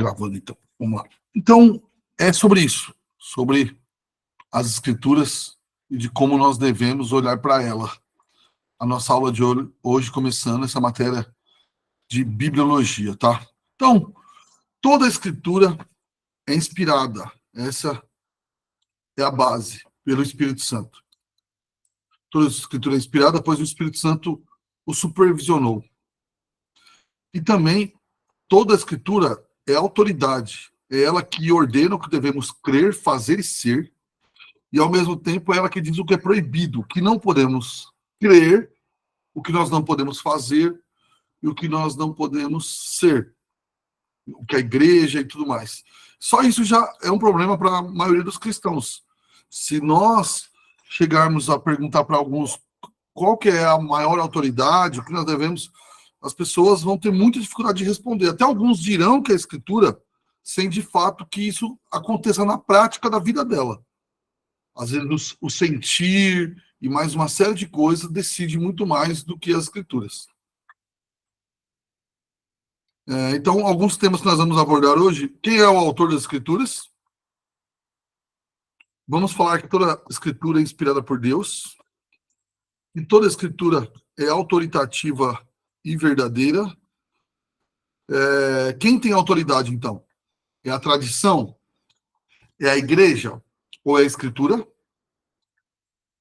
Gravando, então. Vamos lá. Então, é sobre isso. Sobre as Escrituras e de como nós devemos olhar para ela. A nossa aula de hoje começando essa matéria de bibliologia, tá? Então, toda a Escritura é inspirada. Essa é a base, pelo Espírito Santo. Toda a Escritura é inspirada, pois o Espírito Santo o supervisionou. E também, toda a Escritura é autoridade. É ela que ordena o que devemos crer, fazer e ser. E, ao mesmo tempo, é ela que diz o que é proibido, o que não podemos crer, o que nós não podemos fazer e o que nós não podemos ser. O que é igreja e tudo mais. Só isso já é um problema para a maioria dos cristãos. Se nós chegarmos a perguntar para alguns qual que é a maior autoridade, o que nós devemos, as pessoas vão ter muita dificuldade de responder. Até alguns dirão que é a Escritura, sem de fato que isso aconteça na prática da vida dela. Às vezes o sentir e mais uma série de coisas decide muito mais do que as Escrituras. Então, alguns temas que nós vamos abordar hoje. Quem é o autor das Escrituras? Vamos falar que toda Escritura é inspirada por Deus. E toda Escritura é autoritativa e verdadeira. Quem tem autoridade, então? É a tradição? É a igreja? Ou é a Escritura?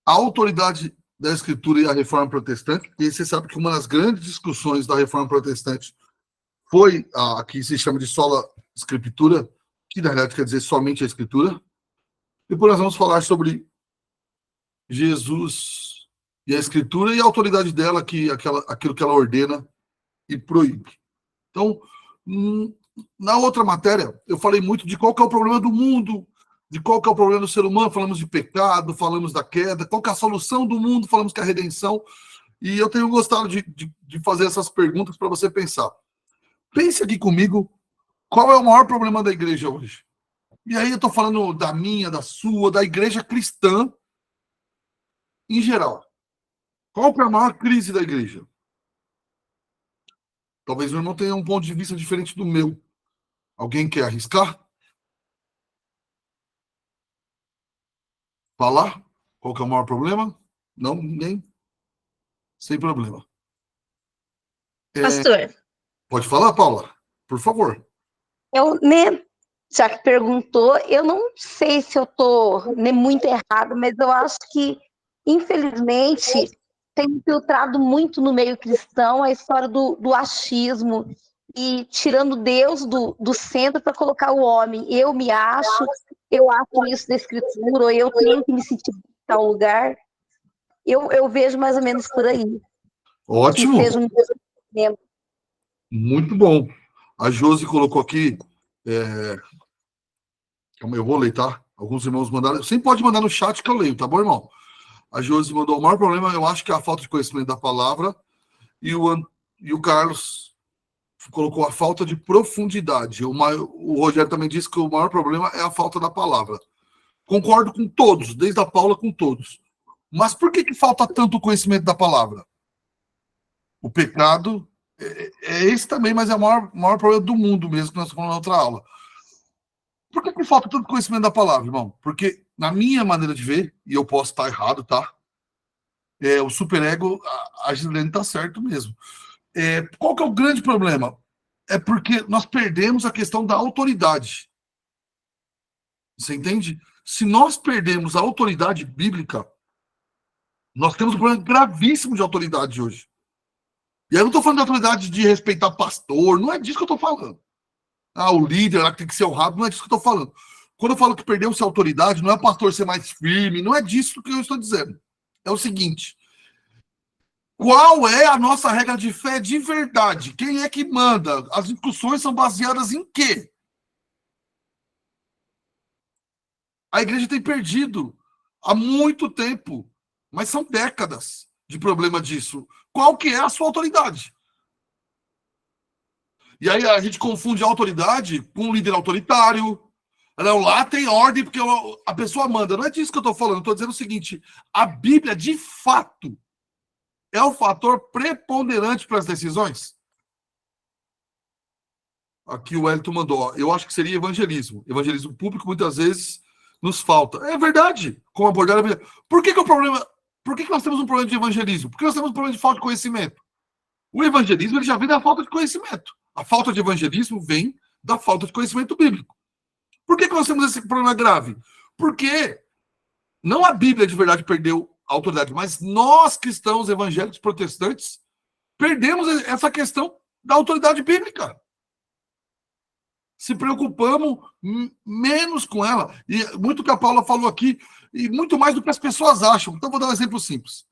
A autoridade da Escritura e a Reforma Protestante. E você sabe que uma das grandes discussões da Reforma Protestante foi a que se chama de sola Escritura, que na verdade quer dizer somente a Escritura. Depois nós vamos falar sobre Jesus e a Escritura e a autoridade dela, aquilo que ela ordena e proíbe. Então, na outra matéria, eu falei muito de qual que é o problema do mundo, de qual que é o problema do ser humano, falamos de pecado, falamos da queda, qual que é a solução do mundo, falamos que é a redenção, e eu tenho gostado de fazer essas perguntas para você pensar. Pense aqui comigo, qual é o maior problema da igreja hoje? E aí eu estou falando da minha, da sua, da igreja cristã em geral. Qual que é a maior crise da igreja? Talvez o irmão tenha um ponto de vista diferente do meu. Alguém quer arriscar? Falar? Qual que é o maior problema? Não, ninguém? Sem problema. Pastor, Pode falar, Paula? Por favor. já que perguntou, eu não sei se eu estou muito errado, mas eu acho que, infelizmente, tem filtrado muito no meio cristão a história do achismo e tirando Deus do centro para colocar o homem. Eu acho isso da Escritura, ou eu tenho que me sentir em tal lugar. Eu vejo mais ou menos por aí. Ótimo. Que seja um exemplo. Muito bom. A Josi colocou aqui. Eu vou ler, tá? Alguns irmãos mandaram. Você pode mandar no chat que eu leio, tá bom, irmão? A Josi mandou: o maior problema, eu acho que é a falta de conhecimento da palavra. E o Carlos colocou a falta de profundidade. O Rogério também disse que o maior problema é a falta da palavra. Concordo com todos, desde a Paula com todos. Mas por que falta tanto conhecimento da palavra? O pecado é esse também, mas é o maior problema do mundo mesmo, que nós falamos na outra aula. Por que falta tanto conhecimento da palavra, irmão? Porque, na minha maneira de ver, e eu posso estar errado, tá? O superego, a Gislene está certo mesmo. Qual que é o grande problema? É porque nós perdemos a questão da autoridade. Você entende? Se nós perdemos a autoridade bíblica, nós temos um problema gravíssimo de autoridade hoje. E aí eu não estou falando de autoridade de respeitar pastor, não é disso que eu estou falando. O líder lá que tem que ser honrado, não é disso que eu estou falando. Quando eu falo que perdeu-se a autoridade, não é o pastor ser mais firme, não é disso que eu estou dizendo. É o seguinte: qual é a nossa regra de fé de verdade? Quem é que manda? As discussões são baseadas em quê? A igreja tem perdido há muito tempo, mas são décadas de problema disso. Qual que é a sua autoridade? E aí a gente confunde a autoridade com um líder autoritário. Não, lá tem ordem porque a pessoa manda. Não é disso que eu estou falando. Eu estou dizendo o seguinte: a Bíblia, de fato, é o fator preponderante para as decisões? Aqui o Wellington mandou, ó, eu acho que seria evangelismo. Evangelismo público muitas vezes nos falta. É verdade. Como abordar a vida. Por que o problema... Por que nós temos um problema de evangelismo? Porque nós temos um problema de falta de conhecimento. O evangelismo ele já vem da falta de conhecimento. A falta de evangelismo vem da falta de conhecimento bíblico. Por que nós temos esse problema grave? Porque não a Bíblia de verdade perdeu a autoridade, mas nós, cristãos evangélicos protestantes, perdemos essa questão da autoridade bíblica. Se preocupamos menos com ela. E muito que a Paula falou aqui, e muito mais do que as pessoas acham. Então, vou dar um exemplo simples.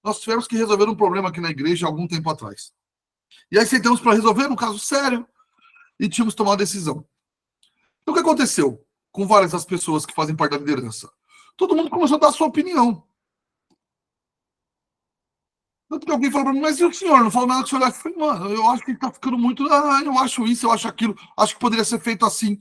Nós tivemos que resolver um problema aqui na igreja há algum tempo atrás. E aí sentamos para resolver um caso sério e tínhamos que tomar uma decisão. Então, o que aconteceu com várias das pessoas que fazem parte da liderança? Todo mundo começou a dar a sua opinião. Tanto que alguém falou para mim, mas e o senhor? Não falou nada que o senhor acha? Eu falei, mano, eu acho que ele está ficando muito... eu acho isso, eu acho aquilo, acho que poderia ser feito assim.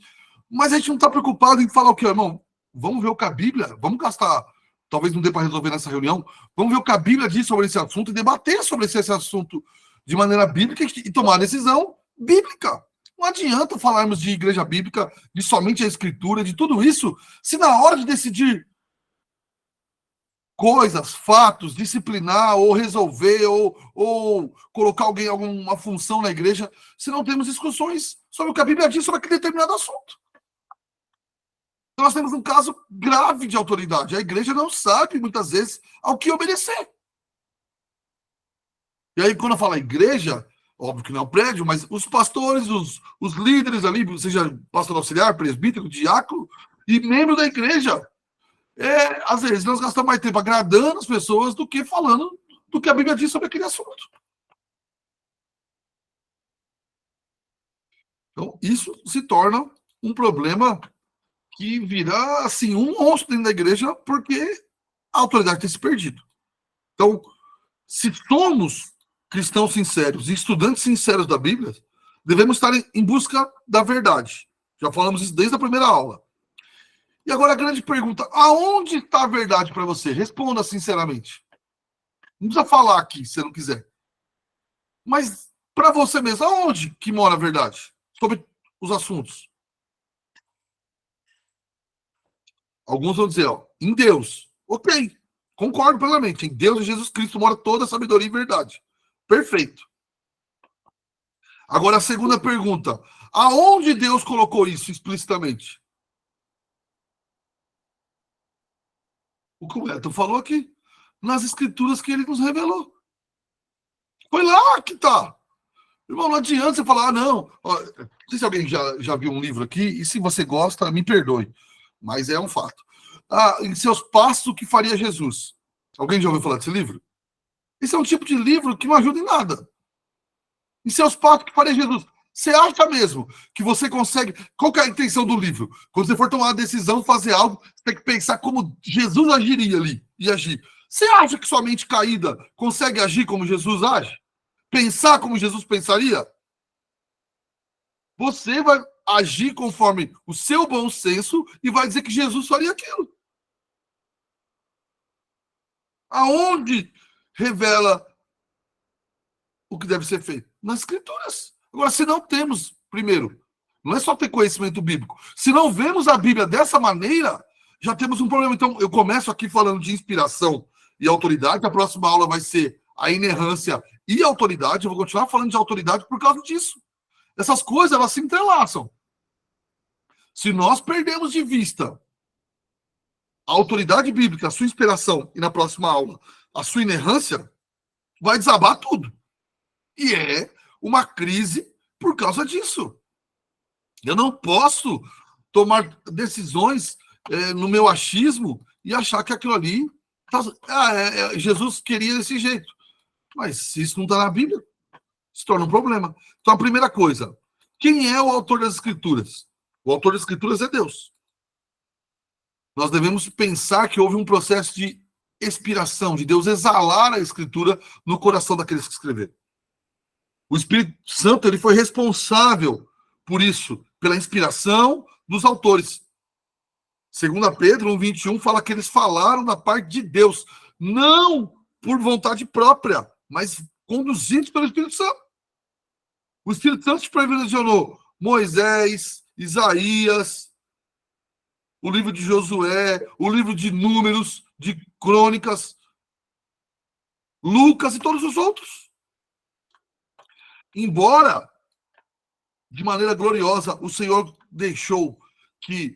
Mas a gente não está preocupado em falar o quê, irmão? Vamos ver o que a Bíblia... Vamos gastar... Talvez não dê para resolver nessa reunião. Vamos ver o que a Bíblia diz sobre esse assunto e debater sobre esse assunto de maneira bíblica e tomar a decisão bíblica. Não adianta falarmos de igreja bíblica, de somente a escritura, de tudo isso, se na hora de decidir coisas, fatos, disciplinar ou resolver ou colocar alguém alguma função na igreja, se não temos discussões sobre o que a Bíblia diz sobre aquele determinado assunto. Então nós temos um caso grave de autoridade. A igreja não sabe, muitas vezes, ao que obedecer. E aí, quando eu falo igreja, óbvio que não é um prédio, mas os pastores, os líderes ali, seja pastor auxiliar, presbítero, diácono e membro da igreja, às vezes nós gastamos mais tempo agradando as pessoas do que falando do que a Bíblia diz sobre aquele assunto. Então, isso se torna um problema que virá, assim, um monstro dentro da igreja porque a autoridade tem se perdido. Então, se somos cristãos sinceros e estudantes sinceros da Bíblia, devemos estar em busca da verdade. Já falamos isso desde a primeira aula. E agora a grande pergunta, aonde está a verdade para você? Responda sinceramente. Não precisa falar aqui, se você não quiser. Mas para você mesmo, aonde que mora a verdade? Sobre os assuntos. Alguns vão dizer, ó, em Deus. Ok, concordo plenamente. Em Deus e Jesus Cristo mora toda a sabedoria e verdade. Perfeito. Agora a segunda pergunta. Aonde Deus colocou isso explicitamente? O que o Elton falou aqui. Nas escrituras que ele nos revelou. Foi lá que tá. Irmão, não adianta você falar, não. Ó, não sei se alguém já viu um livro aqui, e se você gosta, me perdoe. Mas é um fato. Em seus passos, o que faria Jesus? Alguém já ouviu falar desse livro? Esse é um tipo de livro que não ajuda em nada. Em seus passos, o que faria Jesus? Você acha mesmo que você consegue... Qual que é a intenção do livro? Quando você for tomar uma decisão, fazer algo, você tem que pensar como Jesus agiria ali e agir. Você acha que sua mente caída consegue agir como Jesus age? Pensar como Jesus pensaria? Você vai agir conforme o seu bom senso e vai dizer que Jesus faria aquilo. Aonde revela o que deve ser feito? Nas escrituras. Agora, se não temos, primeiro, não é só ter conhecimento bíblico. Se não vemos a Bíblia dessa maneira, já temos um problema. Então, eu começo aqui falando de inspiração e autoridade. A próxima aula vai ser a inerrância e autoridade. Eu vou continuar falando de autoridade por causa disso. Essas coisas, elas se entrelaçam. Se nós perdemos de vista a autoridade bíblica, a sua inspiração, e na próxima aula, a sua inerrância, vai desabar tudo. E é uma crise por causa disso. Eu não posso tomar decisões no meu achismo e achar que aquilo ali... Jesus queria desse jeito. Mas se isso não está na Bíblia, se torna um problema. Então, a primeira coisa, quem é o autor das Escrituras? O autor das Escrituras é Deus. Nós devemos pensar que houve um processo de expiração, de Deus exalar a Escritura no coração daqueles que escreveram. O Espírito Santo ele foi responsável por isso, pela inspiração dos autores. 2 Pedro 1,21 fala que eles falaram da parte de Deus, não por vontade própria, mas conduzidos pelo Espírito Santo. O Espírito Santo te privilegiou Moisés, Isaías, o livro de Josué, o livro de Números, de Crônicas, Lucas e todos os outros. Embora, de maneira gloriosa, o Senhor deixou que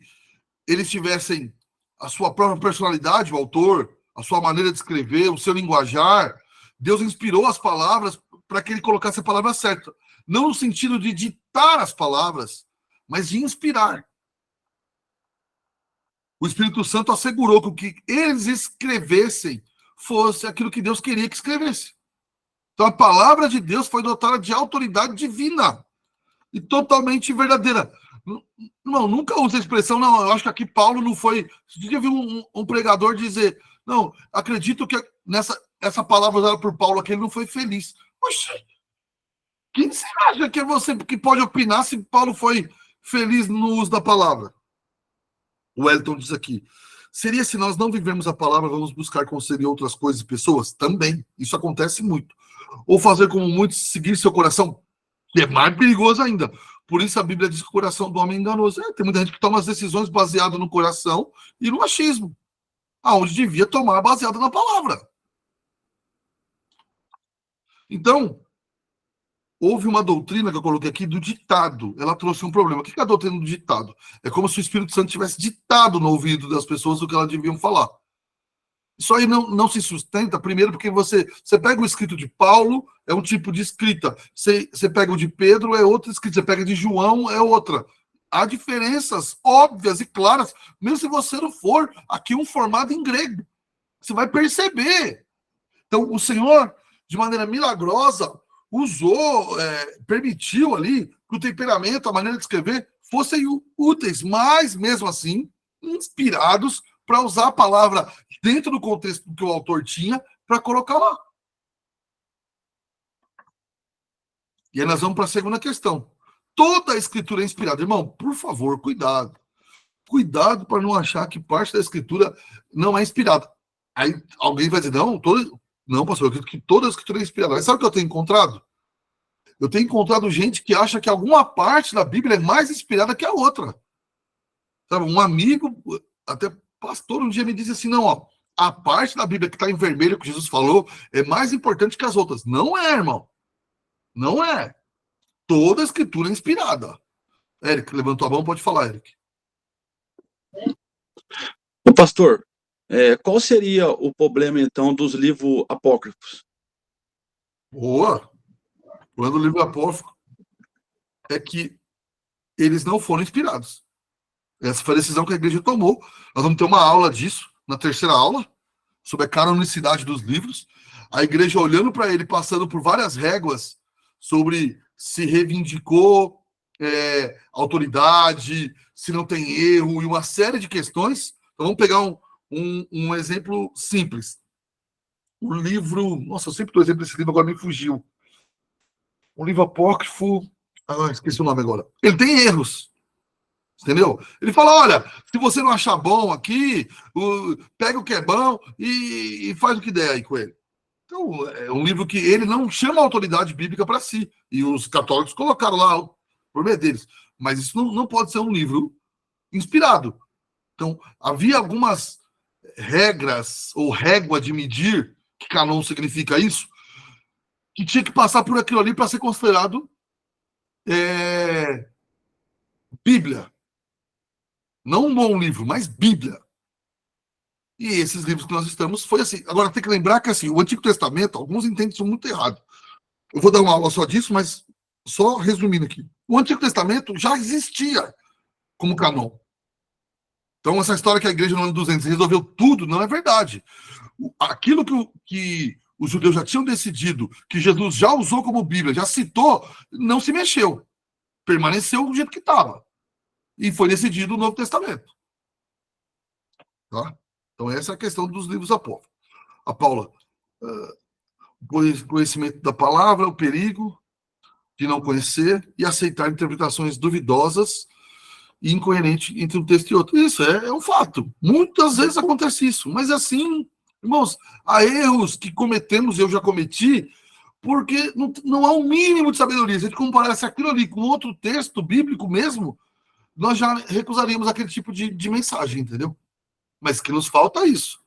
eles tivessem a sua própria personalidade, o autor, a sua maneira de escrever, o seu linguajar, Deus inspirou as palavras para que ele colocasse a palavra certa. Não no sentido de ditar as palavras, mas de inspirar. O Espírito Santo assegurou que o que eles escrevessem fosse aquilo que Deus queria que escrevesse. Então a palavra de Deus foi dotada de autoridade divina e totalmente verdadeira. Não, nunca use a expressão, não, eu acho que aqui Paulo não foi... Você já viu um pregador dizer, não, acredito que essa palavra usada por Paulo aqui, ele não foi feliz. Oxe, quem você acha que é você que pode opinar se Paulo foi feliz no uso da palavra? O Wellington diz aqui, seria se nós não vivemos a palavra, vamos buscar conselho em outras coisas e pessoas? Também, isso acontece muito. Ou fazer como muitos, seguir seu coração, que é mais perigoso ainda. Por isso a Bíblia diz que o coração do homem é enganoso. Tem muita gente que toma as decisões baseadas no coração e no achismo, aonde devia tomar baseado na palavra. Então, houve uma doutrina que eu coloquei aqui do ditado. Ela trouxe um problema. O que é a doutrina do ditado? É como se o Espírito Santo tivesse ditado no ouvido das pessoas o que elas deviam falar. Isso aí não se sustenta, primeiro, porque você pega o escrito de Paulo, é um tipo de escrita. Você pega o de Pedro, é outra escrita. Você pega de João, é outra. Há diferenças óbvias e claras, mesmo se você não for aqui um formado em grego. Você vai perceber. Então, o Senhor, de maneira milagrosa, usou, permitiu ali que o temperamento, a maneira de escrever, fossem úteis, mas, mesmo assim, inspirados para usar a palavra dentro do contexto que o autor tinha para colocar lá. E aí nós vamos para a segunda questão. Toda a escritura é inspirada. Irmão, por favor, cuidado. Cuidado para não achar que parte da escritura não é inspirada. Aí alguém vai dizer, não, pastor, eu acredito que toda a escritura é inspirada. Mas sabe o que eu tenho encontrado? Eu tenho encontrado gente que acha que alguma parte da Bíblia é mais inspirada que a outra. Sabe, um amigo, até pastor, um dia me disse assim, não, ó, a parte da Bíblia que está em vermelho, que Jesus falou, é mais importante que as outras. Não é, irmão. Não é. Toda a escritura é inspirada. Eric, levantou a mão, pode falar, Eric. Ô, pastor, qual seria o problema, então, dos livros apócrifos? Boa. O problema do livro apócrifo é que eles não foram inspirados. Essa foi a decisão que a igreja tomou. Nós vamos ter uma aula disso, na terceira aula, sobre a canonicidade dos livros. A igreja olhando para ele, passando por várias réguas sobre se reivindicou autoridade, se não tem erro, e uma série de questões. Então, vamos pegar um exemplo simples. O livro... Nossa, eu sempre dou exemplo desse livro, agora me fugiu. Um livro apócrifo... esqueci o nome agora. Ele tem erros. Entendeu? Ele fala, olha, se você não achar bom aqui, pega o que é bom e faz o que der aí com ele. Então, é um livro que ele não chama a autoridade bíblica para si. E os católicos colocaram lá o problema deles. Mas isso não pode ser um livro inspirado. Então, havia algumas regras ou régua de medir, que canon significa isso, que tinha que passar por aquilo ali para ser considerado Bíblia. Não um bom livro, mas Bíblia. E esses livros que nós estamos foi assim. Agora, tem que lembrar que assim, o Antigo Testamento, alguns entendem isso muito errado. Eu vou dar uma aula só disso, mas só resumindo aqui. O Antigo Testamento já existia como canon. Então, essa história que a igreja no ano 200 resolveu tudo, não é verdade. Aquilo que os judeus já tinham decidido, que Jesus já usou como Bíblia, já citou, não se mexeu. Permaneceu do jeito que estava. E foi decidido o Novo Testamento. Tá? Então, essa é a questão dos livros apócrifos. A Paula, conhecimento da palavra, o perigo de não conhecer e aceitar interpretações duvidosas e incoerentes entre um texto e outro. Isso é um fato. Muitas vezes acontece isso. Mas assim, irmãos, há erros que cometemos, eu já cometi, Porque não há um mínimo de sabedoria. Se a gente comparasse aquilo ali com outro texto bíblico mesmo, nós já recusaríamos aquele tipo de mensagem, entendeu? Mas que nos falta isso.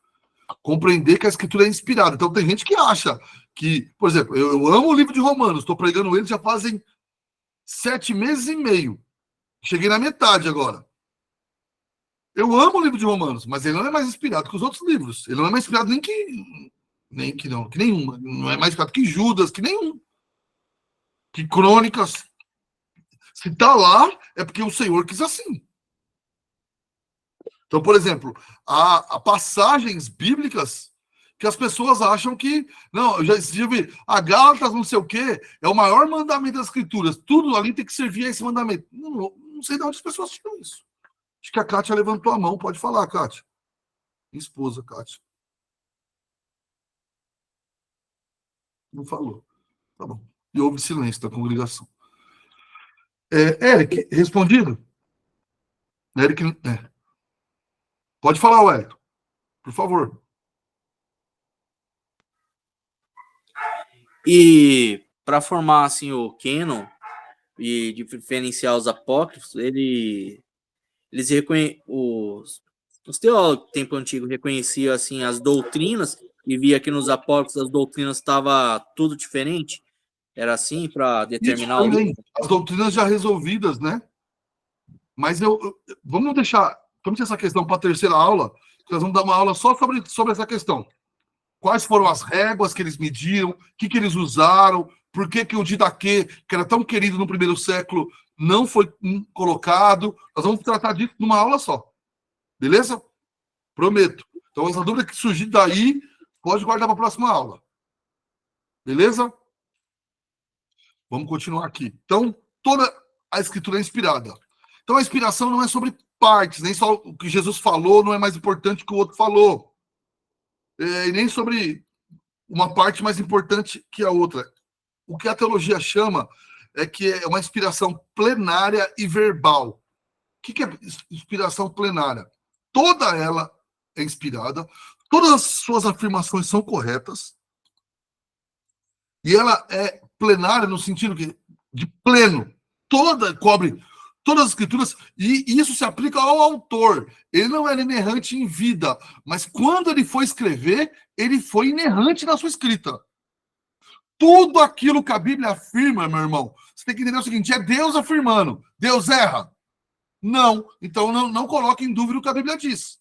Compreender que a escritura é inspirada. Então tem gente que acha que, por exemplo, eu amo o livro de Romanos, estou pregando ele já fazem 7 meses e meio. Cheguei na metade agora. Eu amo o livro de Romanos, mas ele não é mais inspirado que os outros livros. Ele não é mais inspirado que nenhum. Não é mais inspirado que Judas, que nenhum. Que Crônicas. Se está lá, é porque o Senhor quis assim. Então, por exemplo, há passagens bíblicas que as pessoas acham que... Não, eu já vi. A Gálatas, não sei o quê, é o maior mandamento das Escrituras. Tudo ali tem que servir a esse mandamento. Não sei de onde as pessoas tiram isso. Acho que a Kátia levantou a mão. Pode falar, Kátia. Minha esposa, Kátia. Não falou. Tá bom. E houve silêncio da congregação. Eric, respondido? Eric, pode falar, Wellington. Por favor. E para formar assim o Canon e diferenciar os apócrifos, eles os teólogos do tempo antigo reconheciam assim as doutrinas e via que nos apócrifos as doutrinas estava tudo diferente. Era assim para determinar as doutrinas já resolvidas, né? Mas vamos deixar essa questão para a terceira aula, que nós vamos dar uma aula só sobre essa questão. Quais foram as réguas que eles mediram, o que eles usaram, por que o Didaquê, que era tão querido no primeiro século, não foi colocado. Nós vamos tratar disso numa aula só. Beleza? Prometo. Então, essa dúvida que surgir daí, pode guardar para a próxima aula. Beleza? Vamos continuar aqui. Então, toda a escritura é inspirada. Então, a inspiração não é sobre partes, nem só o que Jesus falou não é mais importante que o outro falou. E nem sobre uma parte mais importante que a outra. O que a teologia chama é que é uma inspiração plenária e verbal. O que é inspiração plenária? Toda ela é inspirada, todas as suas afirmações são corretas, e ela é plenária no sentido de pleno. Cobre todas as escrituras, e isso se aplica ao autor. Ele não era inerrante em vida, mas quando ele foi escrever, ele foi inerrante na sua escrita. Tudo aquilo que a Bíblia afirma, meu irmão, você tem que entender o seguinte, é Deus afirmando. Deus erra? Não. Então não coloque em dúvida o que a Bíblia diz.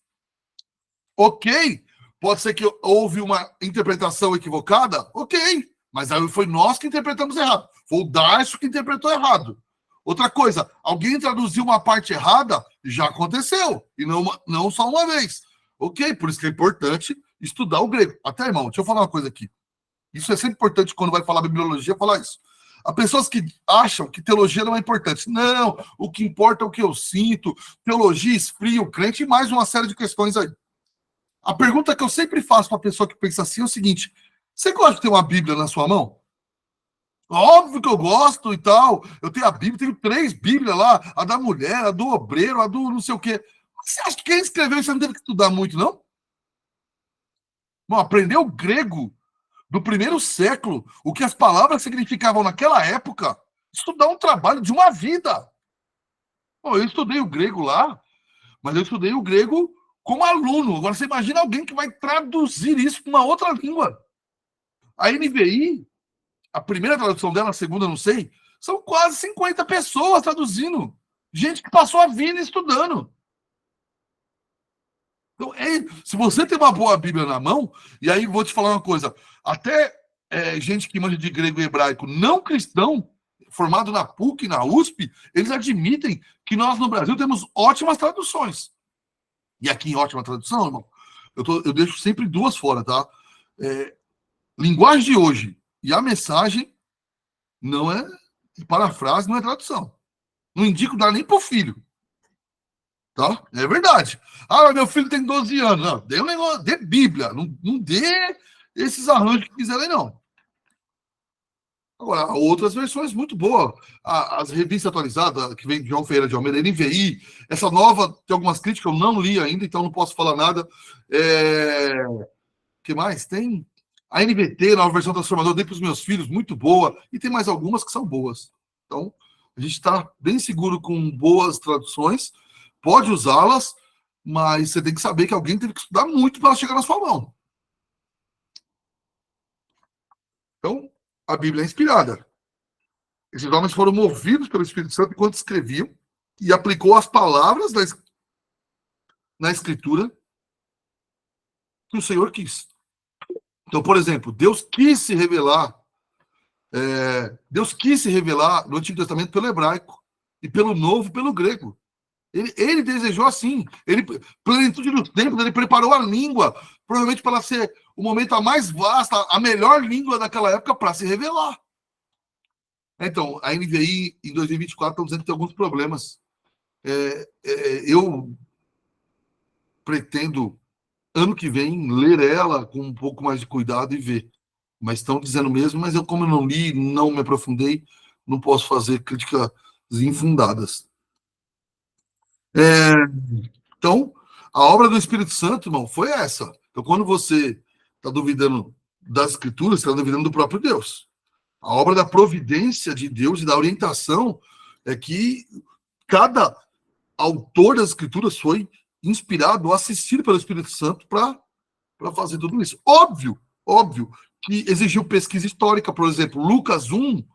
Ok, pode ser que houve uma interpretação equivocada, ok, mas aí foi nós que interpretamos errado. Foi o Darcio que interpretou errado. Outra coisa, alguém traduziu uma parte errada, já aconteceu, e não só uma vez. Ok, por isso que é importante estudar o grego. Até, irmão, deixa eu falar uma coisa aqui. Isso é sempre importante quando vai falar bibliologia, falar isso. Há pessoas que acham que teologia não é importante. Não, o que importa é o que eu sinto, teologia esfria o crente e mais uma série de questões aí. A pergunta que eu sempre faço para a pessoa que pensa assim é o seguinte, você gosta de ter uma Bíblia na sua mão? Óbvio que eu gosto e tal. Eu tenho a Bíblia, tenho 3 Bíblias lá, a da mulher, a do obreiro, a do não sei o quê. Você acha que quem escreveu isso não teve que estudar muito, não? Bom, aprender o grego do primeiro século, o que as palavras significavam naquela época, estudar um trabalho de uma vida. Bom, eu estudei o grego lá, mas eu estudei o grego como aluno. Agora você imagina alguém que vai traduzir isso para uma outra língua. A NVI, a primeira tradução dela, a segunda, não sei, são quase 50 pessoas traduzindo. Gente que passou a vida estudando. Então, se você tem uma boa Bíblia na mão, e aí vou te falar uma coisa, até gente que manja de grego e hebraico não cristão, formado na PUC, na USP, eles admitem que nós no Brasil temos ótimas traduções. E aqui em ótima tradução, irmão, eu deixo sempre 2 fora, tá? Linguagem de hoje e a mensagem não é parafrase, não é tradução. Não indico dar nem pro filho. Tá? É verdade. Ah, meu filho tem 12 anos. Não, dê um negócio, dê Bíblia. Não dê esses arranjos que quiserem, não. Agora, outras versões muito boas. As revistas atualizadas, que vem de João Ferreira de Almeida, NVI, essa nova, tem algumas críticas, eu não li ainda, então não posso falar nada. Que mais? Tem A NVT, nova versão transformadora, dei para os meus filhos, muito boa, e tem mais algumas que são boas. Então, a gente está bem seguro com boas traduções, pode usá-las, mas você tem que saber que alguém teve que estudar muito para chegar na sua mão. Então, a Bíblia é inspirada. Esses homens foram movidos pelo Espírito Santo enquanto escreviam e aplicou as palavras na Escritura que o Senhor quis. Então, por exemplo, Deus quis se revelar no Antigo Testamento pelo hebraico e pelo Novo pelo grego. Ele desejou assim. Plenitude do tempo, ele preparou a língua, provavelmente para ser o momento mais vasto, a melhor língua daquela época para se revelar. Então, a NVI em 2024 estão dizendo que tem alguns problemas. Eu pretendo, ano que vem, ler ela com um pouco mais de cuidado e ver. Mas estão dizendo mesmo, mas como eu não li, não me aprofundei, não posso fazer críticas infundadas. Então, a obra do Espírito Santo, irmão, foi essa. Então, quando você está duvidando das Escrituras, você está duvidando do próprio Deus. A obra da providência de Deus e da orientação é que cada autor das Escrituras foi inspirado ou assistido pelo Espírito Santo para fazer tudo isso. Óbvio que exigiu pesquisa histórica. Por exemplo, Lucas 1,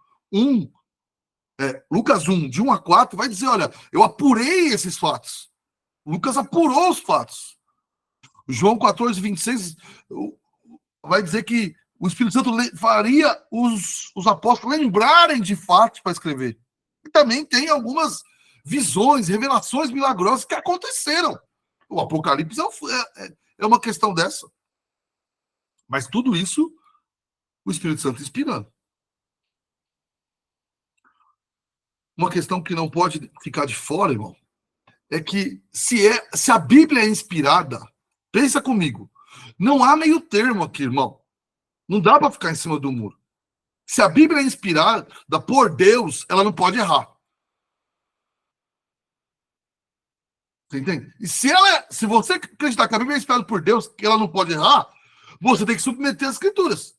de 1 a 4, vai dizer, olha, eu apurei esses fatos. Lucas apurou os fatos. João 14, 26 vai dizer que o Espírito Santo faria os apóstolos lembrarem de fatos para escrever. E também tem algumas visões, revelações milagrosas que aconteceram. O Apocalipse é uma questão dessa. Mas tudo isso, o Espírito Santo inspirando. Uma questão que não pode ficar de fora, irmão, é que se a Bíblia é inspirada, pensa comigo, não há meio termo aqui, irmão. Não dá para ficar em cima do muro. Se a Bíblia é inspirada por Deus, ela não pode errar. Você entende? E se você acreditar que a Bíblia é inspirada por Deus, que ela não pode errar, você tem que submeter as Escrituras.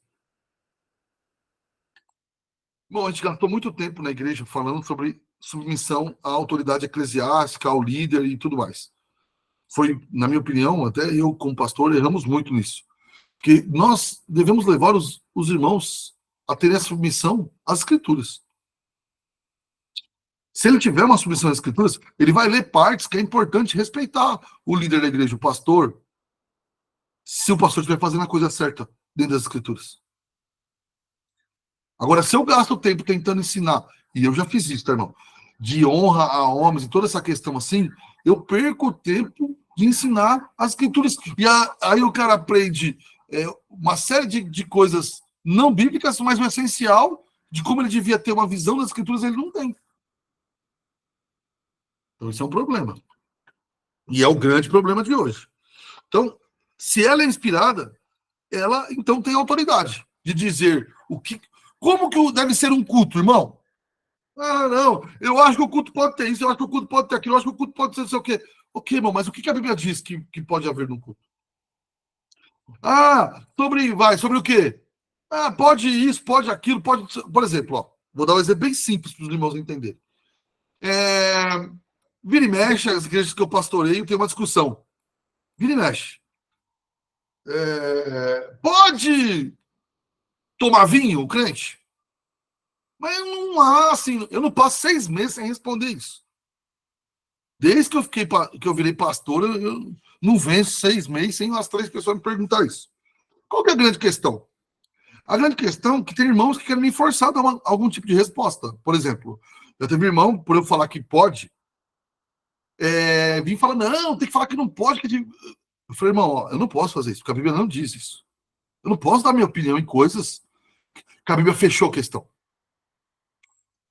Bom, a gente gastou muito tempo na igreja falando sobre submissão à autoridade eclesiástica, ao líder e tudo mais. Foi, na minha opinião, até eu como pastor, erramos muito nisso. Porque nós devemos levar os irmãos a terem a submissão às Escrituras. Se ele tiver uma submissão às Escrituras, ele vai ler partes que é importante respeitar o líder da igreja, o pastor, se o pastor estiver fazendo a coisa certa dentro das Escrituras. Agora, se eu gasto tempo tentando ensinar, e eu já fiz isso, tá, irmão? De honra a homens e toda essa questão assim, eu perco o tempo de ensinar as Escrituras. E aí o cara aprende uma série de coisas não bíblicas, mas o essencial de como ele devia ter uma visão das Escrituras, ele não tem. Então, isso é um problema. E é o grande problema de hoje. Então, se ela é inspirada, ela, então, tem autoridade de dizer como que deve ser um culto, irmão? Ah, não, eu acho que o culto pode ter isso, eu acho que o culto pode ter aquilo, eu acho que o culto pode ser não sei o quê. Ok, irmão, mas o que a Bíblia diz que pode haver no culto? Ah, sobre o quê? Ah, pode isso, pode aquilo, pode... Por exemplo, ó, vou dar um exemplo bem simples para os irmãos entenderem. Vira e mexe, as igrejas que eu pastoreio tem uma discussão. Vira e mexe. Pode tomar vinho, o crente? Mas não há, assim, eu não passo 6 meses sem responder isso. Desde que eu virei pastor, eu não venço 6 meses sem as 3 pessoas me perguntar isso. Qual que é a grande questão? A grande questão é que tem irmãos que querem me forçar a dar algum tipo de resposta. Por exemplo, eu teve irmão, por eu falar que pode, vim falar, não, tem que falar que não pode. Eu falei, irmão, ó, eu não posso fazer isso, porque a Bíblia não diz isso. Eu não posso dar minha opinião em coisas que a Bíblia fechou a questão.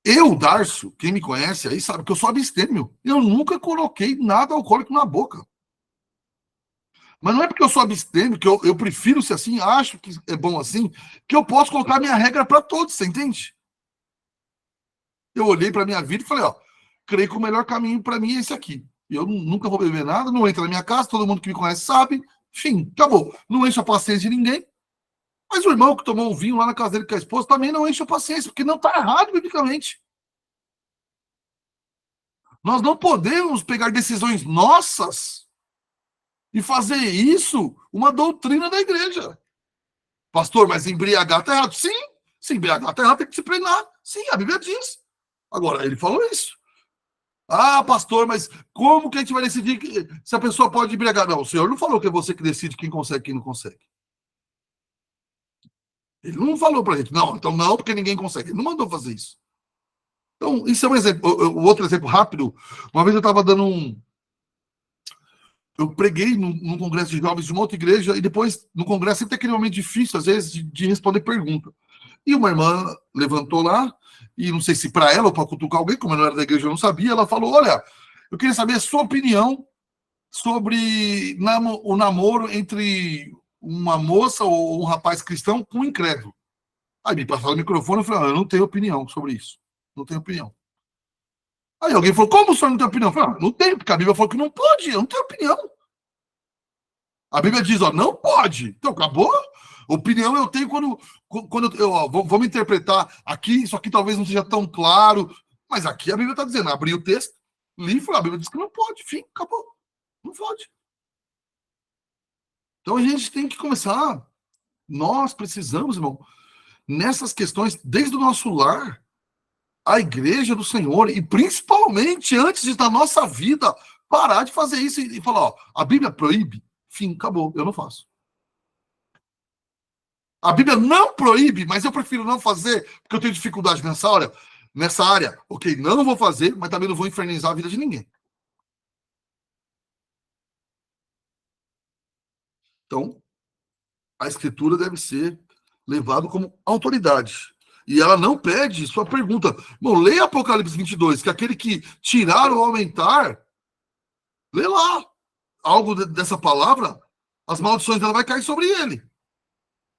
Eu, Darcio, quem me conhece aí sabe que eu sou abstêmio. Eu nunca coloquei nada alcoólico na boca. Mas não é porque eu sou abstêmio, que eu prefiro ser assim, acho que é bom assim, que eu posso colocar minha regra para todos, você entende? Eu olhei para minha vida e falei, ó, creio que o melhor caminho para mim é esse aqui. Eu nunca vou beber nada, não entra na minha casa, todo mundo que me conhece sabe. Enfim, acabou. Não encho a paciência de ninguém. Mas o irmão que tomou um vinho lá na casa dele com a esposa também não enche a paciência, porque não está errado biblicamente. Nós não podemos pegar decisões nossas e fazer isso uma doutrina da igreja. Pastor, mas embriagar está errado. Sim, se embriagar está errado, tem que disciplinar. Sim, a Bíblia diz. Agora, ele falou isso. Ah, pastor, mas como que a gente vai decidir se a pessoa pode embriagar? Não, o senhor não falou que é você que decide quem consegue e quem não consegue. Ele não falou pra gente, não, então não, porque ninguém consegue. Ele não mandou fazer isso. Então, isso é um exemplo. O outro exemplo rápido, uma vez eu estava dando eu preguei num congresso de jovens de uma outra igreja, e depois, no congresso, sempre tem aquele momento difícil, às vezes, de responder pergunta. E uma irmã levantou lá, e não sei se para ela ou para cutucar alguém, como eu não era da igreja, eu não sabia, ela falou, olha, eu queria saber a sua opinião sobre o namoro entre uma moça ou um rapaz cristão com um incrédulo. Aí me passaram o microfone e eu falei, eu não tenho opinião sobre isso. Não tenho opinião. Aí alguém falou, como o senhor não tem opinião? Eu falei, não tenho, porque a Bíblia falou que não pode, eu não tenho opinião. A Bíblia diz, não pode. Então, acabou. Opinião eu tenho quando vamos interpretar aqui, isso aqui talvez não seja tão claro, mas aqui a Bíblia está dizendo, abri o texto, li e falei, a Bíblia diz que não pode, fim, acabou. Não pode. Então a gente tem que começar, nós precisamos, irmão, nessas questões, desde o nosso lar, a igreja do Senhor, e principalmente antes da nossa vida, parar de fazer isso e falar, a Bíblia proíbe, fim, acabou, eu não faço. A Bíblia não proíbe, mas eu prefiro não fazer, porque eu tenho dificuldade nessa área. Ok, não vou fazer, mas também não vou infernizar a vida de ninguém. Então, a Escritura deve ser levada como autoridade. E ela não pede sua pergunta. Bom, leia Apocalipse 22, que aquele que tirar ou aumentar, lê lá algo dessa palavra, as maldições dela vai cair sobre ele.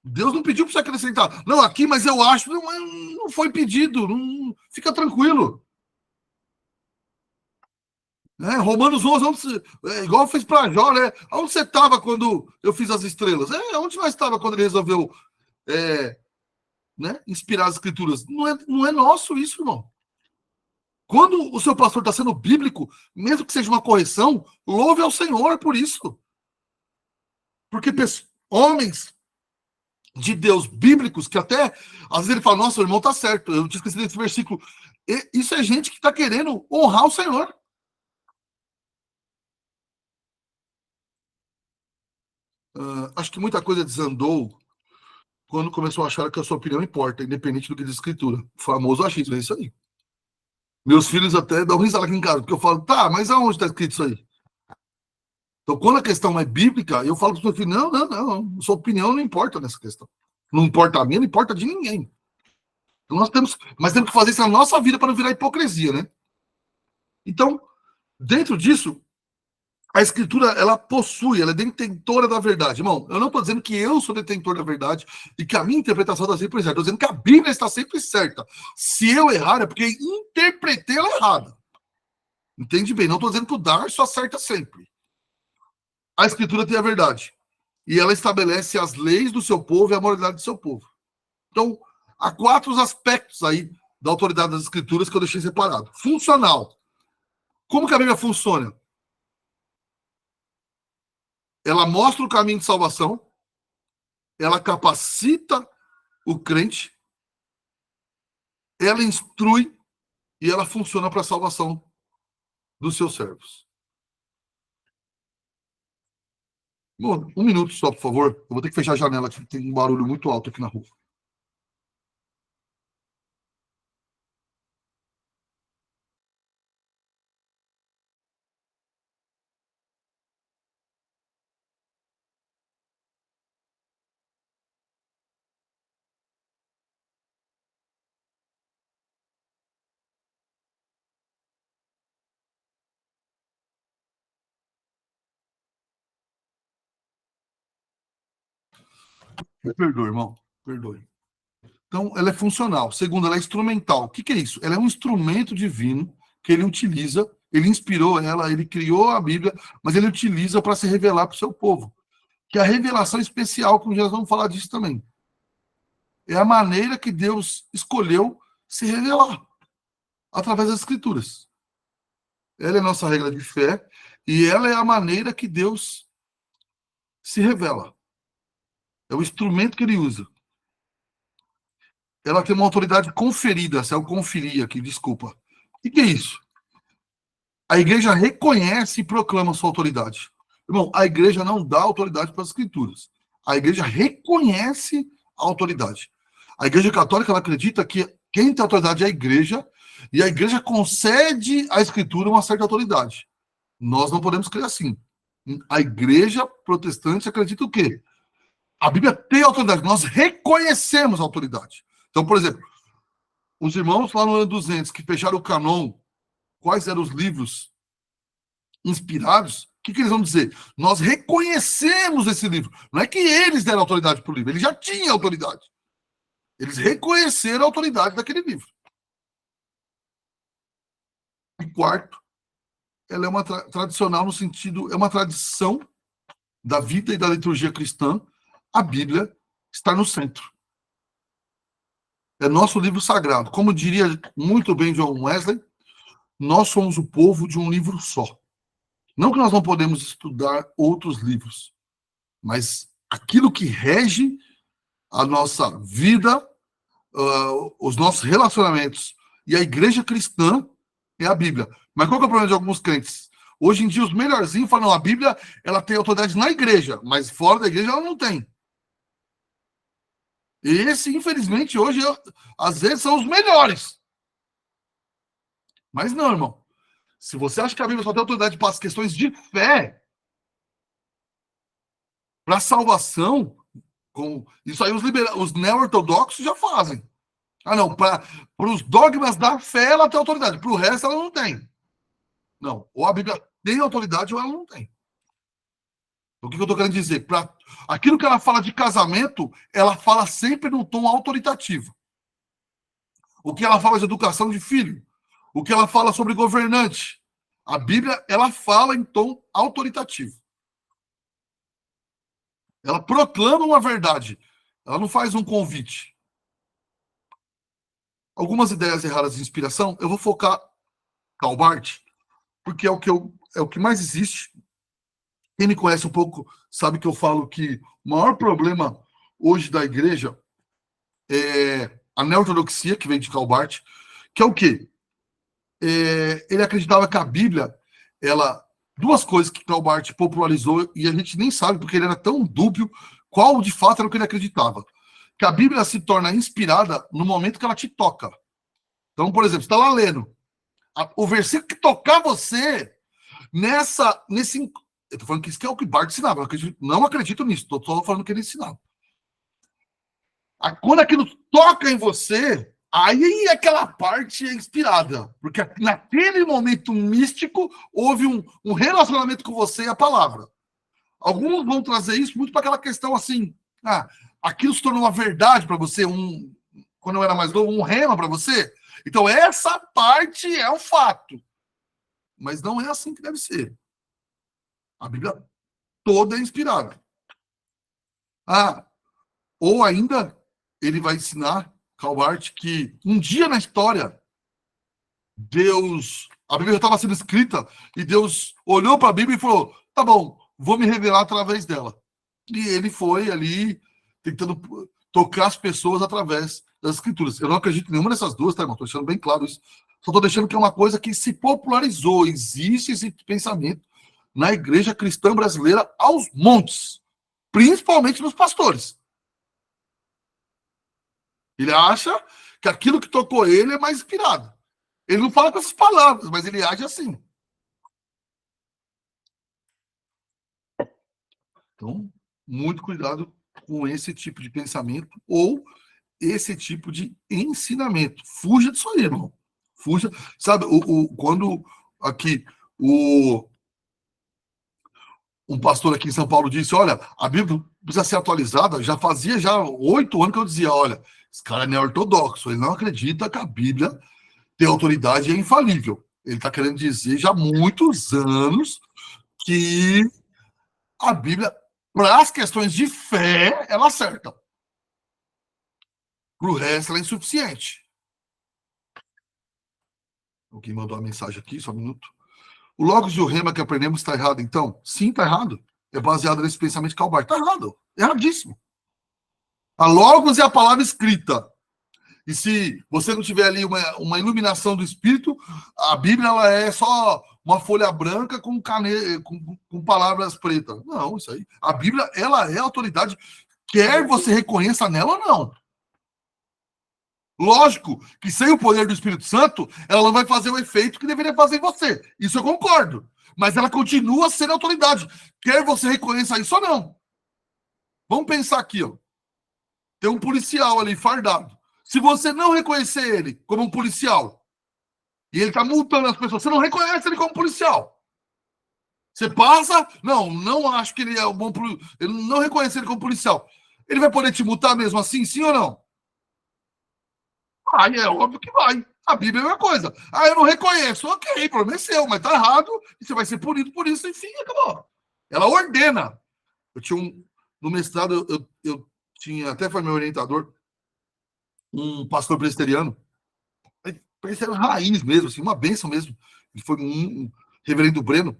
Deus não pediu para você acrescentar. Não, aqui, mas eu acho, não foi pedido. Não, fica tranquilo. Romanos 11, igual fez para Jó, né? Onde você estava quando eu fiz as estrelas? Onde nós estava quando ele resolveu inspirar as escrituras? Não é nosso isso, irmão. Quando o seu pastor está sendo bíblico, mesmo que seja uma correção, louve ao Senhor por isso. Porque homens de Deus bíblicos, que até, às vezes ele fala, nossa, o irmão tá certo, eu tinha esquecido desse versículo. Isso é gente que está querendo honrar o Senhor. Acho que muita coisa desandou quando começou a achar que a sua opinião importa, independente do que diz a Escritura. O famoso achismo, é isso aí. Meus filhos até dão risada aqui em casa, porque eu falo, tá, mas aonde está escrito isso aí? Então, quando a questão é bíblica, eu falo para os meus filhos, não, sua opinião não importa nessa questão. Não importa a minha, não importa de ninguém. Então, mas temos que fazer isso na nossa vida para não virar hipocrisia, né? Então, dentro disso, a Escritura, ela possui, ela é detentora da verdade. Irmão, eu não estou dizendo que eu sou detentor da verdade e que a minha interpretação está sempre certa. Estou dizendo que a Bíblia está sempre certa. Se eu errar, é porque interpretei ela errada. Entende bem? Não estou dizendo que o Darcio acerta sempre. A Escritura tem a verdade. E ela estabelece as leis do seu povo e a moralidade do seu povo. Então, há 4 aspectos aí da autoridade das Escrituras que eu deixei separado. Funcional. Como que a Bíblia funciona? Ela mostra o caminho de salvação, ela capacita o crente, ela instrui e ela funciona para a salvação dos seus servos. Bom, 1 minuto só, por favor. Eu vou ter que fechar a janela, que tem um barulho muito alto aqui na rua. Me perdoe, irmão. Perdoe. Então, ela é funcional. Segundo, ela é instrumental. O que é isso? Ela é um instrumento divino que ele utiliza, ele inspirou ela, ele criou a Bíblia, mas ele utiliza para se revelar para o seu povo. Que é a revelação especial, como já vamos falar disso também. é a maneira que Deus escolheu se revelar, através das Escrituras. Ela é a nossa regra de fé, e ela é a maneira que Deus se revela. É o instrumento que ele usa. Ela tem uma autoridade conferida, se eu conferir aqui, desculpa. O que é isso? A igreja reconhece e proclama sua autoridade. Irmão, a igreja não dá autoridade para as Escrituras. A igreja reconhece a autoridade. A igreja católica, ela acredita que quem tem autoridade é a igreja, e a igreja concede à Escritura uma certa autoridade. Nós não podemos crer assim. A igreja protestante acredita o quê? A Bíblia tem autoridade, nós reconhecemos a autoridade. Então, por exemplo, os irmãos lá no ano 200 que fecharam o canon, quais eram os livros inspirados, o que eles vão dizer? Nós reconhecemos esse livro. Não é que eles deram autoridade para o livro, eles já tinham autoridade. Eles reconheceram a autoridade daquele livro. E quarto, ela é uma tradicional no sentido, é uma tradição da vida e da liturgia cristã. A Bíblia está no centro. É nosso livro sagrado. Como diria muito bem John Wesley, nós somos o povo de um livro só. Não que nós não podemos estudar outros livros, mas aquilo que rege a nossa vida, os nossos relacionamentos e a igreja cristã é a Bíblia. Mas qual que é o problema de alguns crentes? Hoje em dia, os melhorzinhos falam, não, a Bíblia ela tem autoridade na igreja, mas fora da igreja ela não tem. Esse, infelizmente, hoje, às vezes, são os melhores. Mas não, irmão. Se você acha que a Bíblia só tem autoridade para as questões de fé, para salvação, isso aí os neo-ortodoxos já fazem. Ah, não, para os dogmas da fé ela tem autoridade, para o resto ela não tem. Não, ou a Bíblia tem autoridade ou ela não tem. O que eu estou querendo dizer? Aquilo que ela fala de casamento, ela fala sempre num tom autoritativo. O que ela fala de educação de filho, o que ela fala sobre governante, a Bíblia, ela fala em tom autoritativo. Ela proclama uma verdade, ela não faz um convite. Algumas ideias erradas de inspiração, eu vou focar Calbart, porque é o que mais existe. Quem me conhece um pouco sabe que eu falo que o maior problema hoje da igreja é a neo-ortodoxia, que vem de Calbart, que é o quê? Ele acreditava que a Bíblia, duas coisas que Calbart popularizou, e a gente nem sabe, porque ele era tão dúbio, qual de fato era o que ele acreditava. Que a Bíblia se torna inspirada no momento que ela te toca. Então, por exemplo, você está lá lendo. O versículo que tocar você, nesse... Eu estou falando que isso que é o que Bart ensinava. Eu não acredito nisso. Estou só falando que ele ensinava. Quando aquilo toca em você, aí aquela parte é inspirada. Porque naquele momento místico, houve um relacionamento com você e a palavra. Alguns vão trazer isso muito para aquela questão assim. Aquilo se tornou uma verdade para você, quando eu era mais novo, um rema para você. Então, essa parte é um fato. Mas não é assim que deve ser. A Bíblia toda é inspirada. Ou ainda, ele vai ensinar, Calbart, que um dia na história, a Bíblia já estava sendo escrita, e Deus olhou para a Bíblia e falou, tá bom, vou me revelar através dela. E ele foi ali, tentando tocar as pessoas através das Escrituras. Eu não acredito em nenhuma dessas duas, tá, irmão? Estou deixando bem claro isso. Só estou deixando que é uma coisa que se popularizou. Existe esse pensamento na igreja cristã brasileira aos montes, principalmente nos pastores. Ele acha que aquilo que tocou ele é mais inspirado. Ele não fala com essas palavras, mas ele age assim. Então, muito cuidado com esse tipo de pensamento ou esse tipo de ensinamento. Fuja disso aí, irmão. Fuja. Sabe, quando aqui um pastor aqui em São Paulo disse, olha, a Bíblia precisa ser atualizada, já fazia 8 anos que eu dizia, olha, esse cara não é ortodoxo, ele não acredita que a Bíblia tem autoridade e é infalível. Ele está querendo dizer já há muitos anos que a Bíblia, para as questões de fé, ela acerta. Para o resto, ela é insuficiente. Alguém mandou uma mensagem aqui, só um minuto. O Logos e o Rema que aprendemos está errado, então? Sim, está errado. É baseado nesse pensamento de Calbar. Está errado. Erradíssimo. A Logos é a palavra escrita. E se você não tiver ali uma iluminação do Espírito, a Bíblia ela é só uma folha branca com palavras pretas. Não, isso aí. A Bíblia ela é autoridade, quer você reconheça nela ou não. Lógico que sem o poder do Espírito Santo, ela não vai fazer o efeito que deveria fazer em você. Isso eu concordo. Mas ela continua sendo autoridade. Quer você reconheça isso ou não. Vamos pensar aqui, ó. Tem um policial ali, fardado. Se você não reconhecer ele como um policial, e ele está multando as pessoas, você não reconhece ele como policial. Você passa, não acho que ele é um bom policial. Ele não reconhece ele como policial. Ele vai poder te multar mesmo assim, sim ou não? É óbvio que vai. A Bíblia é a mesma coisa. Eu não reconheço. Ok, problema é seu, mas tá errado e você vai ser punido por isso, enfim, acabou. Ela ordena. Eu tinha no mestrado, eu tinha, até foi meu orientador, um pastor presbiteriano. Presbiteriano raiz mesmo, assim, uma bênção mesmo. Ele foi um reverendo Breno.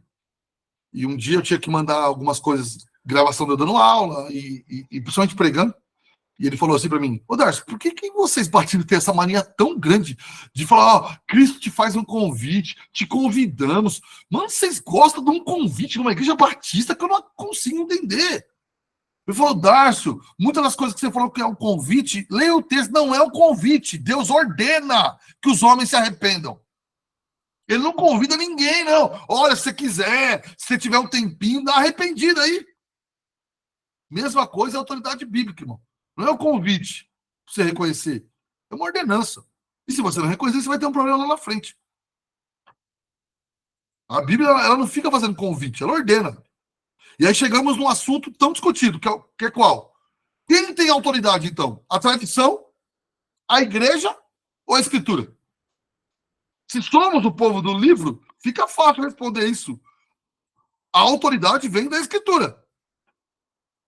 E um dia eu tinha que mandar algumas coisas, gravação de eu dando aula e principalmente pregando. E ele falou assim para mim: ô Darcio, por que vocês batidos têm essa mania tão grande de falar, Cristo te faz um convite, te convidamos. Mano, vocês gostam de um convite numa igreja batista que eu não consigo entender. Ele falou: Darcio, muitas das coisas que você falou que é um convite, leia o texto, não é um convite. Deus ordena que os homens se arrependam. Ele não convida ninguém, não. Olha, se você quiser, se você tiver um tempinho, dá arrependido aí. Mesma coisa é a autoridade bíblica, irmão. Não é um convite para você reconhecer. É uma ordenança. E se você não reconhecer, você vai ter um problema lá na frente. A Bíblia ela não fica fazendo convite, ela ordena. E aí chegamos num assunto tão discutido, que é qual? Quem tem autoridade, então? A tradição, a igreja ou a escritura? Se somos o povo do livro, fica fácil responder isso. A autoridade vem da escritura.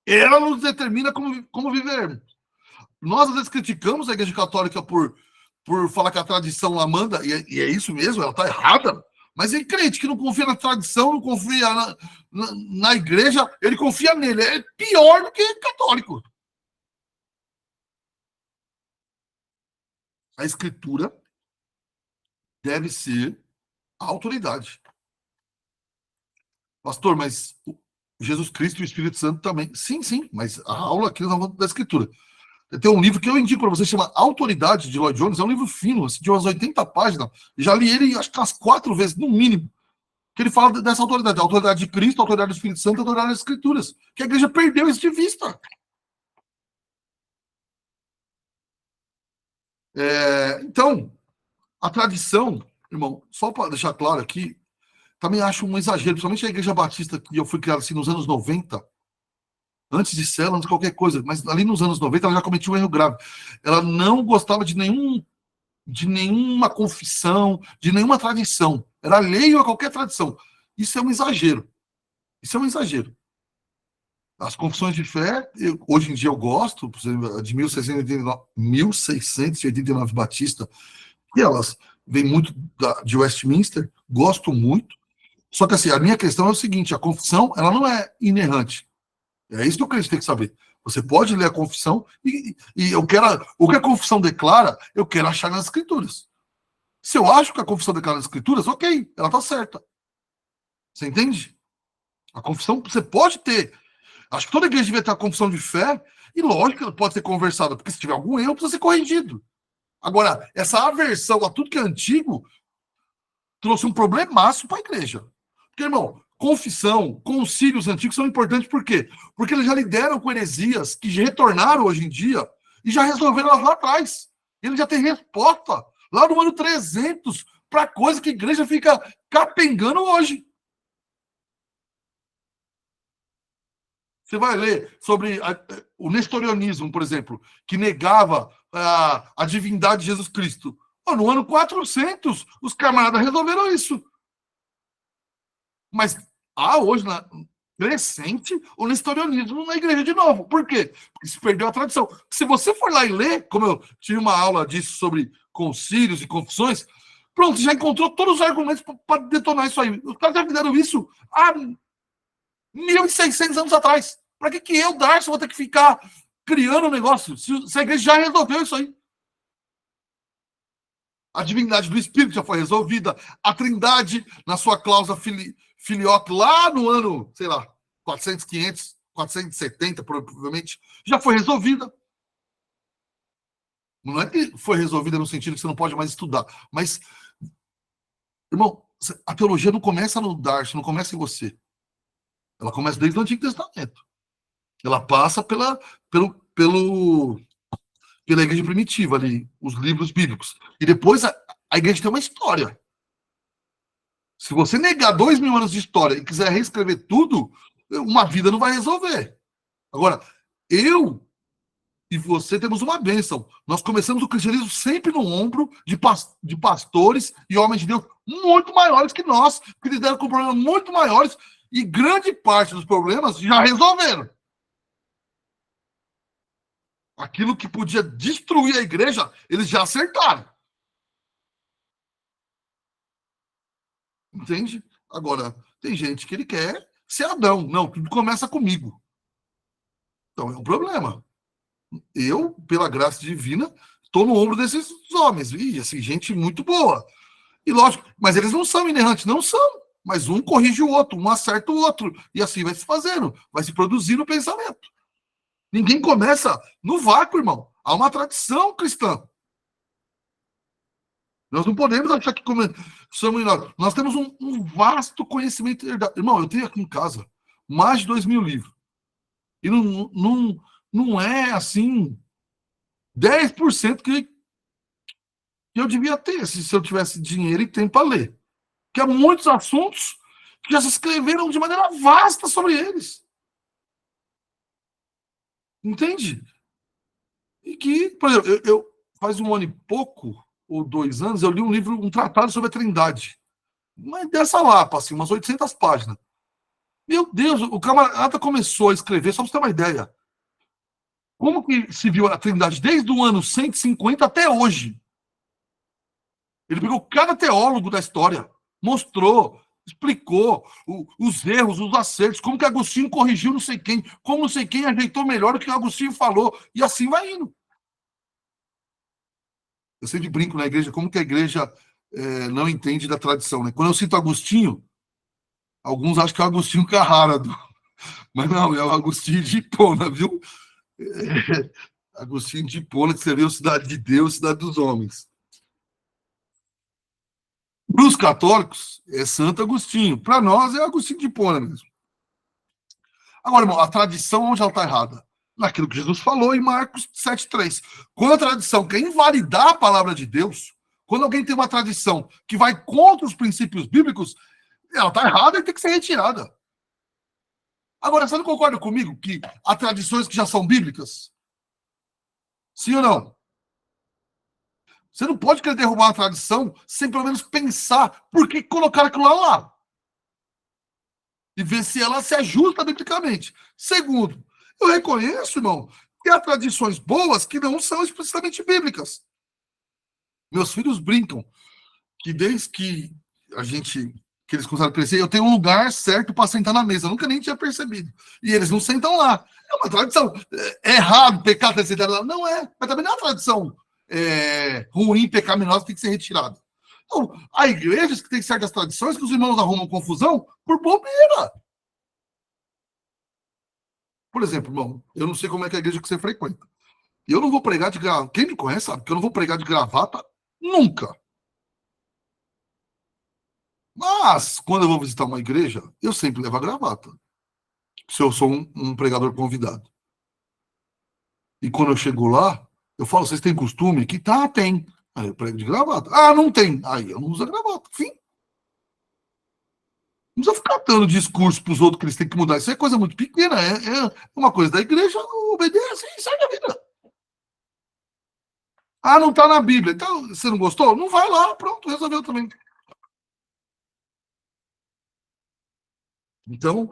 Ela nos determina como vivermos. Nós, às vezes, criticamos a Igreja Católica por falar que a tradição lá manda, e é isso mesmo, ela está errada. Mas é crente que não confia na tradição, não confia na igreja, ele confia nele. É pior do que católico. A escritura deve ser a autoridade. Pastor, mas Jesus Cristo e o Espírito Santo também. Sim, mas a aula aqui nós estamos falando da escritura. Tem um livro que eu indico para você, chama Autoridade, de Lloyd Jones. É um livro fino, assim, de umas 80 páginas. Já li ele, acho que umas 4 vezes, no mínimo. Que ele fala dessa autoridade. A autoridade de Cristo, a autoridade do Espírito Santo, a autoridade das Escrituras. Que a igreja perdeu isso de vista. Então, a tradição, irmão, só para deixar claro aqui, também acho um exagero, principalmente a Igreja Batista, que eu fui criado assim nos anos 90, antes de célula, antes de qualquer coisa, mas ali nos anos 90 ela já cometia um erro grave. Ela não gostava de nenhuma confissão, de nenhuma tradição. Era alheio a qualquer tradição. Isso é um exagero. Isso é um exagero. As confissões de fé, hoje em dia eu gosto, por exemplo, de 1689 Batista, e elas vêm muito de Westminster, gosto muito. Só que assim, a minha questão é o seguinte: a confissão ela não é inerrante. É isso que o crente tem que saber. Você pode ler a confissão e eu quero. O que a confissão declara, eu quero achar nas escrituras. Se eu acho que a confissão declara nas escrituras, ok, ela está certa. Você entende? A confissão você pode ter. Acho que toda igreja devia ter a confissão de fé, e lógico que ela pode ser conversada, porque se tiver algum erro, precisa ser corrigido. Agora, essa aversão a tudo que é antigo trouxe um problemaço para a igreja. Porque, irmão, confissão, concílios antigos são importantes por quê? Porque eles já lideram com heresias que retornaram hoje em dia e já resolveram elas lá atrás. Eles já têm resposta lá no ano 300 para coisa que a igreja fica capengando hoje. Você vai ler sobre o nestorianismo, por exemplo, que negava a divindade de Jesus Cristo. No ano 400, os camaradas resolveram isso. Mas hoje, crescente o nestorianismo na igreja de novo. Por quê? Porque se perdeu a tradição. Se você for lá e ler, como eu tive uma aula disso sobre concílios e confissões, pronto, já encontrou todos os argumentos para detonar isso aí. Os caras já fizeram isso há 1.600 anos atrás. Para que eu, Darcy, vou ter que ficar criando um negócio se a igreja já resolveu isso aí? A divindade do Espírito já foi resolvida. A Trindade, na sua cláusula filioque, lá no ano, sei lá, 400, 500, 470, provavelmente, já foi resolvida. Não é que foi resolvida no sentido que você não pode mais estudar, mas, irmão, a teologia não começa no Darcy, não começa em você. Ela começa desde o Antigo Testamento. Ela passa pela igreja primitiva ali, os livros bíblicos. E depois a igreja tem uma história. Se você negar 2.000 anos de história e quiser reescrever tudo, uma vida não vai resolver. Agora, eu e você temos uma bênção. Nós começamos o cristianismo sempre no ombro de pastores e homens de Deus muito maiores que nós, que lidaram com problemas muito maiores, e grande parte dos problemas já resolveram. Aquilo que podia destruir a igreja, eles já acertaram. Entende? Agora, tem gente que ele quer ser Adão. Não, tudo começa comigo. Então é um problema. Eu, pela graça divina, estou no ombro desses homens. E, assim, gente muito boa. E lógico, mas eles não são inerrantes, não são. Mas um corrige o outro, um acerta o outro. E assim vai se fazendo, vai se produzindo o pensamento. Ninguém começa no vácuo, irmão. Há uma tradição cristã. Nós não podemos achar que somos nós temos um vasto conhecimento herdado. Irmão, eu tenho aqui em casa mais de 2.000 livros. E não é assim 10% que eu devia ter se eu tivesse dinheiro e tempo para ler. Porque há muitos assuntos que já se escreveram de maneira vasta sobre eles. Entende? E que, por exemplo, eu faz 1 ano e pouco, ou 2 anos, eu li um livro, um tratado sobre a Trindade. Mas dessa lapa, assim, umas 800 páginas. Meu Deus, o camarada começou a escrever, só para você ter uma ideia. Como que se viu a Trindade desde o ano 150 até hoje? Ele pegou cada teólogo da história, mostrou, explicou os erros, os acertos, como que Agostinho corrigiu não sei quem, como não sei quem ajeitou melhor o que Agostinho falou, e assim vai indo. Eu sempre brinco na igreja, como que a igreja não entende da tradição, né? Quando eu cito Agostinho, alguns acham que é o Agostinho Carrara, mas não, é o Agostinho de Hipona, viu? Agostinho de Hipona, que escreveu Cidade de Deus, Cidade dos Homens. Para os católicos, é Santo Agostinho. Para nós, é Agostinho de Hipona mesmo. Agora, irmão, a tradição, onde ela está errada? Naquilo que Jesus falou em Marcos 7,3. Quando a tradição quer invalidar a palavra de Deus, quando alguém tem uma tradição que vai contra os princípios bíblicos, ela está errada e tem que ser retirada. Agora, você não concorda comigo que há tradições que já são bíblicas? Sim ou não? Você não pode querer derrubar uma tradição sem pelo menos pensar por que colocar aquilo lá. E ver se ela se ajusta biblicamente. Segundo, eu reconheço, irmão, que há tradições boas que não são explicitamente bíblicas. Meus filhos brincam que desde que eles começaram a crescer, eu tenho um lugar certo para sentar na mesa. Eu nunca nem tinha percebido. E eles não sentam lá. É uma tradição. É errado pecar ter sentado lá? Não é. Mas também não é uma tradição ruim, pecaminosa, tem que ser retirada. Então, há igrejas que têm certas tradições que os irmãos arrumam confusão por bobeira. Por exemplo, irmão, eu não sei como é que é a igreja que você frequenta. E eu não vou pregar de gravata. Quem me conhece sabe que eu não vou pregar de gravata nunca. Mas, quando eu vou visitar uma igreja, eu sempre levo a gravata. Se eu sou um pregador convidado. E quando eu chego lá, eu falo, vocês têm costume? Que tem. Aí eu prego de gravata. Ah, não tem. Aí eu não uso a gravata. Fim. Não precisa ficar dando discurso para os outros que eles têm que mudar. Isso é coisa muito pequena. É uma coisa da igreja, obedece e segue a vida. Ah, não está na Bíblia. Então, você não gostou? Não vai lá. Pronto, resolveu também. Então,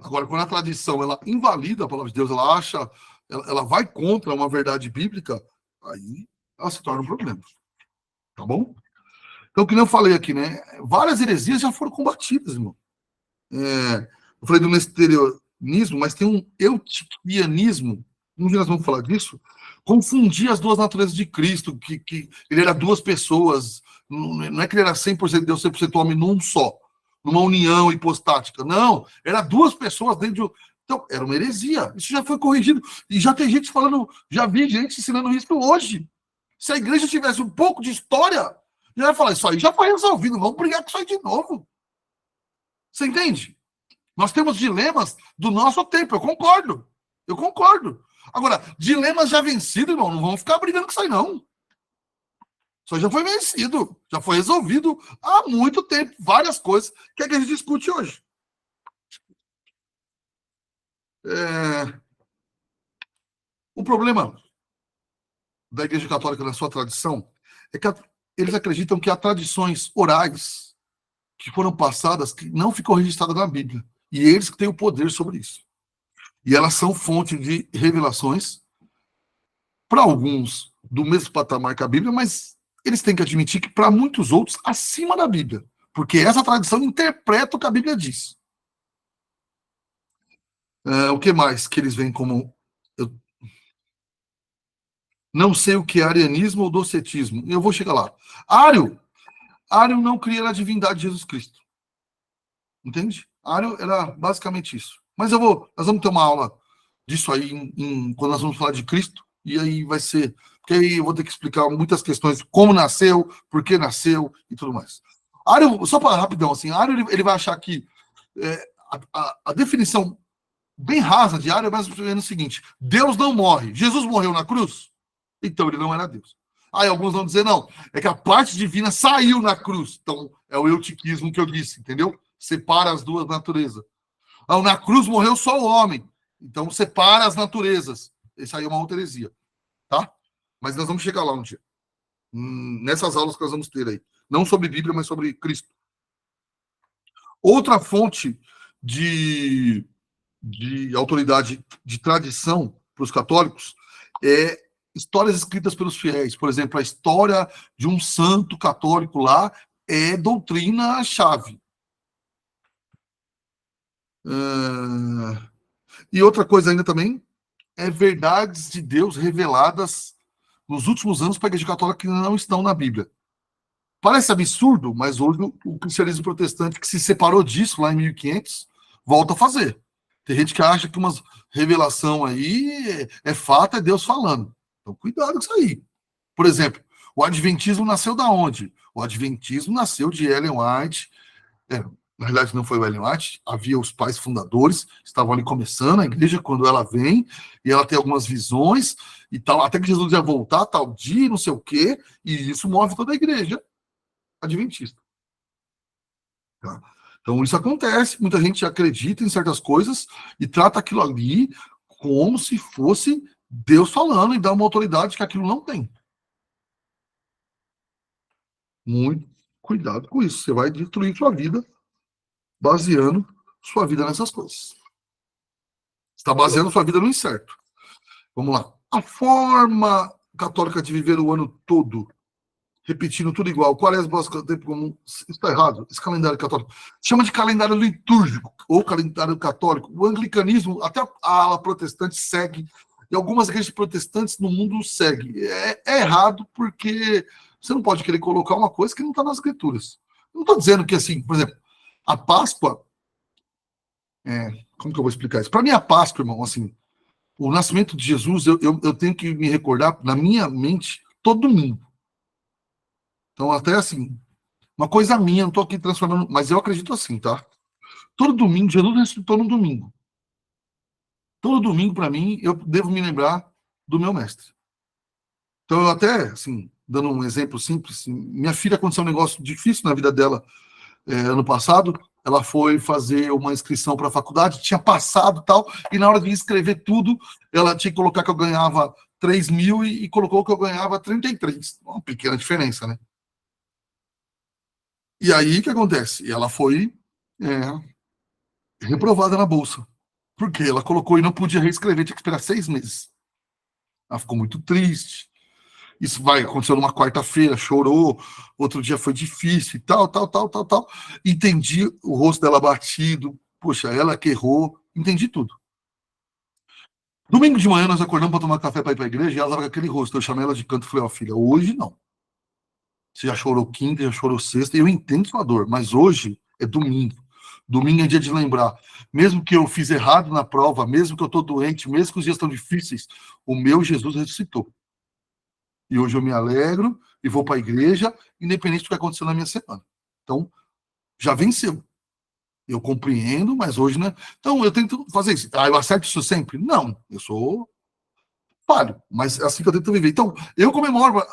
Agora, quando a tradição ela invalida a palavra de Deus, ela acha, ela vai contra uma verdade bíblica, aí ela se torna um problema. Tá bom? Então, que nem eu falei aqui, né? Várias heresias já foram combatidas, irmão. Eu falei do nesterianismo, mas tem um eutiquianismo, um dia nós vamos falar disso, confundir as duas naturezas de Cristo, que ele era duas pessoas, não é que ele era 100% Deus, 100% homem num só, numa união hipostática, não, era duas pessoas dentro de... Então, era uma heresia, isso já foi corrigido, e já tem gente falando, já vi gente ensinando isso hoje. Se a igreja tivesse um pouco de história, já vai falar, isso aí já foi resolvido, vamos brigar com isso aí de novo. Você entende? Nós temos dilemas do nosso tempo, eu concordo. Agora, dilemas já vencidos, irmão, não vamos ficar brigando com isso aí, não. Isso aí já foi vencido, já foi resolvido há muito tempo, várias coisas que a gente discute hoje. O problema da Igreja Católica na sua tradição é que eles acreditam que há tradições orais que foram passadas que não ficam registradas na Bíblia. E eles que têm o poder sobre isso. E elas são fonte de revelações, para alguns, do mesmo patamar que a Bíblia, mas eles têm que admitir que para muitos outros, acima da Bíblia. Porque essa tradição interpreta o que a Bíblia diz. O que mais que eles veem como... Eu não sei o que é arianismo ou docetismo. Eu vou chegar lá. Ário não cria a divindade de Jesus Cristo. Entende? Ário era basicamente isso. Mas nós vamos ter uma aula disso aí quando nós vamos falar de Cristo, e aí vai ser, porque aí eu vou ter que explicar muitas questões, como nasceu, por que nasceu e tudo mais. Ário, só para rapidão, assim, Ário ele vai achar que a definição bem rasa de Ário é mais ou menos o seguinte: Deus não morre. Jesus morreu na cruz, então ele não era Deus. Aí alguns vão dizer, não, é que a parte divina saiu na cruz. Então é o eutiquismo que eu disse, entendeu? Separa as duas naturezas. Na cruz morreu só o homem. Então separa as naturezas. Isso aí é uma outra heresia. Tá? Mas nós vamos chegar lá um dia. Nessas aulas que nós vamos ter aí. Não sobre Bíblia, mas sobre Cristo. Outra fonte de autoridade, de tradição para os católicos é histórias escritas pelos fiéis. Por exemplo, a história de um santo católico lá é doutrina-chave. E outra coisa ainda também é verdades de Deus reveladas nos últimos anos para a Igreja Católica que não estão na Bíblia. Parece absurdo, mas hoje o cristianismo protestante que se separou disso lá em 1500 volta a fazer. Tem gente que acha que uma revelação aí é fato, é Deus falando. Então cuidado com isso aí. Por exemplo, o Adventismo nasceu da onde? O Adventismo nasceu de Ellen White. Na realidade, não foi o Ellen White, havia os pais fundadores, estavam ali começando a igreja quando ela vem, e ela tem algumas visões, e tal, até que Jesus ia voltar, tal dia, não sei o quê, e isso move toda a igreja adventista. Tá? Então, isso acontece, muita gente acredita em certas coisas e trata aquilo ali como se fosse Deus falando e dá uma autoridade que aquilo não tem. Muito cuidado com isso, você vai destruir sua vida baseando sua vida nessas coisas. Está baseando sua vida no incerto. Vamos lá. A forma católica de viver o ano todo, repetindo tudo igual, qual é as boas tempo comum? Isso está errado. Esse calendário católico chama de calendário litúrgico ou calendário católico. O anglicanismo, até a ala protestante segue, e algumas igrejas protestantes no mundo seguem. É errado porque você não pode querer colocar uma coisa que não está nas escrituras. Não estou dizendo que, assim, por exemplo, a Páscoa, como que eu vou explicar isso? Para mim, a Páscoa, irmão, assim, o nascimento de Jesus, eu tenho que me recordar na minha mente todo domingo. Então, até assim, uma coisa minha, não estou aqui transformando, mas eu acredito assim, tá? Todo domingo, Jesus ressuscitou no domingo. Todo domingo, para mim, eu devo me lembrar do meu mestre. Então, eu até, assim, dando um exemplo simples, assim, minha filha aconteceu um negócio difícil na vida dela ano passado. Ela foi fazer uma inscrição para a faculdade, tinha passado e tal, e na hora de escrever tudo, ela tinha que colocar que eu ganhava 3 mil e colocou que eu ganhava 33. Uma pequena diferença, né? E aí, o que acontece? Ela foi reprovada na bolsa. Porque ela colocou e não podia reescrever, tinha que esperar 6 meses. Ela ficou muito triste. Isso aconteceu numa quarta-feira, chorou, outro dia foi difícil e tal. Entendi o rosto dela batido, poxa, ela que errou, entendi tudo. Domingo de manhã nós acordamos para tomar café para ir para a igreja e ela estava com aquele rosto. Eu chamei ela de canto e falei, ó, filha, hoje não. Você já chorou quinta, já chorou sexta, e eu entendo sua dor, mas hoje é domingo. Domingo é dia de lembrar. Mesmo que eu fiz errado na prova, mesmo que eu estou doente, mesmo que os dias estão difíceis, o meu Jesus ressuscitou. E hoje eu me alegro e vou para a igreja, independente do que aconteceu na minha semana. Então, já venceu. Eu compreendo, mas hoje, né? Então, eu tento fazer isso. Eu acerto isso sempre? Não, eu sou falho, mas é assim que eu tento viver. Então, eu comemoro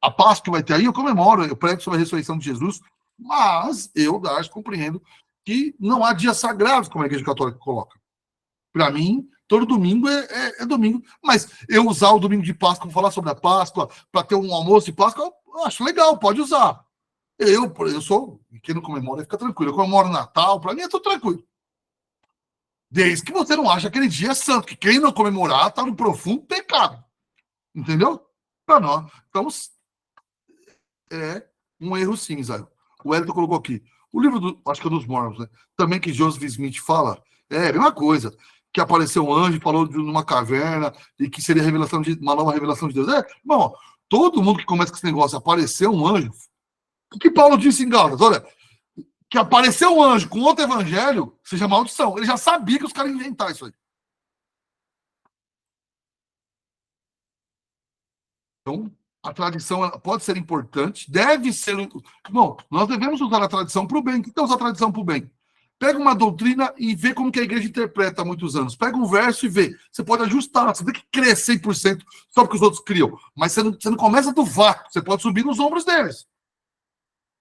a Páscoa que vai ter aí, eu comemoro, eu prego sobre a ressurreição de Jesus, mas eu, Darcy, compreendo que não há dias sagrados, como a Igreja Católica coloca. Para mim, todo domingo é domingo. Mas eu usar o domingo de Páscoa para falar sobre a Páscoa, para ter um almoço de Páscoa, eu acho legal, pode usar. Eu sou, quem não comemora, fica tranquilo. Eu comemoro Natal, para mim é tudo tranquilo. Desde que você não acha que aquele dia é santo, que quem não comemorar está no profundo pecado. Entendeu? Para nós. Então, é um erro sim, Zé. O Elton colocou aqui. O livro, acho que é dos Mormons, né? Também que Joseph Smith fala, é a mesma coisa. Que apareceu um anjo, falou de uma caverna, e que seria uma nova revelação de Deus. Bom, todo mundo que começa com esse negócio, apareceu um anjo. O que Paulo disse em Gálatas? Olha, que apareceu um anjo com outro evangelho, seja maldição. Ele já sabia que os caras iam inventar isso aí. Então, a tradição pode ser importante, deve ser. Bom, nós devemos usar a tradição para o bem. O que é usar a tradição para o bem? Pega uma doutrina e vê como que a igreja interpreta há muitos anos. Pega um verso e vê. Você pode ajustar, você tem que crer 100% só porque os outros criam. Mas você não começa do vácuo, você pode subir nos ombros deles.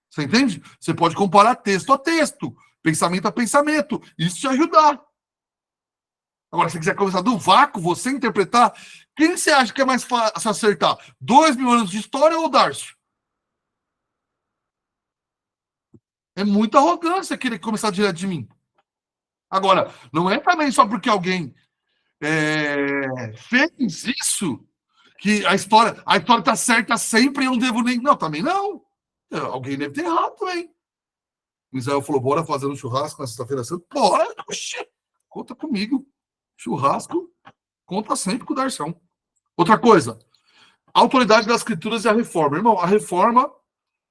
Você entende? Você pode comparar texto a texto, pensamento a pensamento. Isso te ajudar. Agora, se você quiser começar do vácuo, você interpretar, quem você acha que é mais fácil acertar? 2.000 anos de história ou Darcy? É muita arrogância querer começar direto de mim. Agora, não é também só porque alguém fez isso que a história está certa sempre e eu não devo nem... Não, também não. Alguém deve ter errado também. O Israel falou, bora fazer um churrasco na sexta-feira santa? Bora, oxê, conta comigo. Churrasco, conta sempre com o Darção. Outra coisa, a autoridade das escrituras e a reforma. Irmão, a reforma,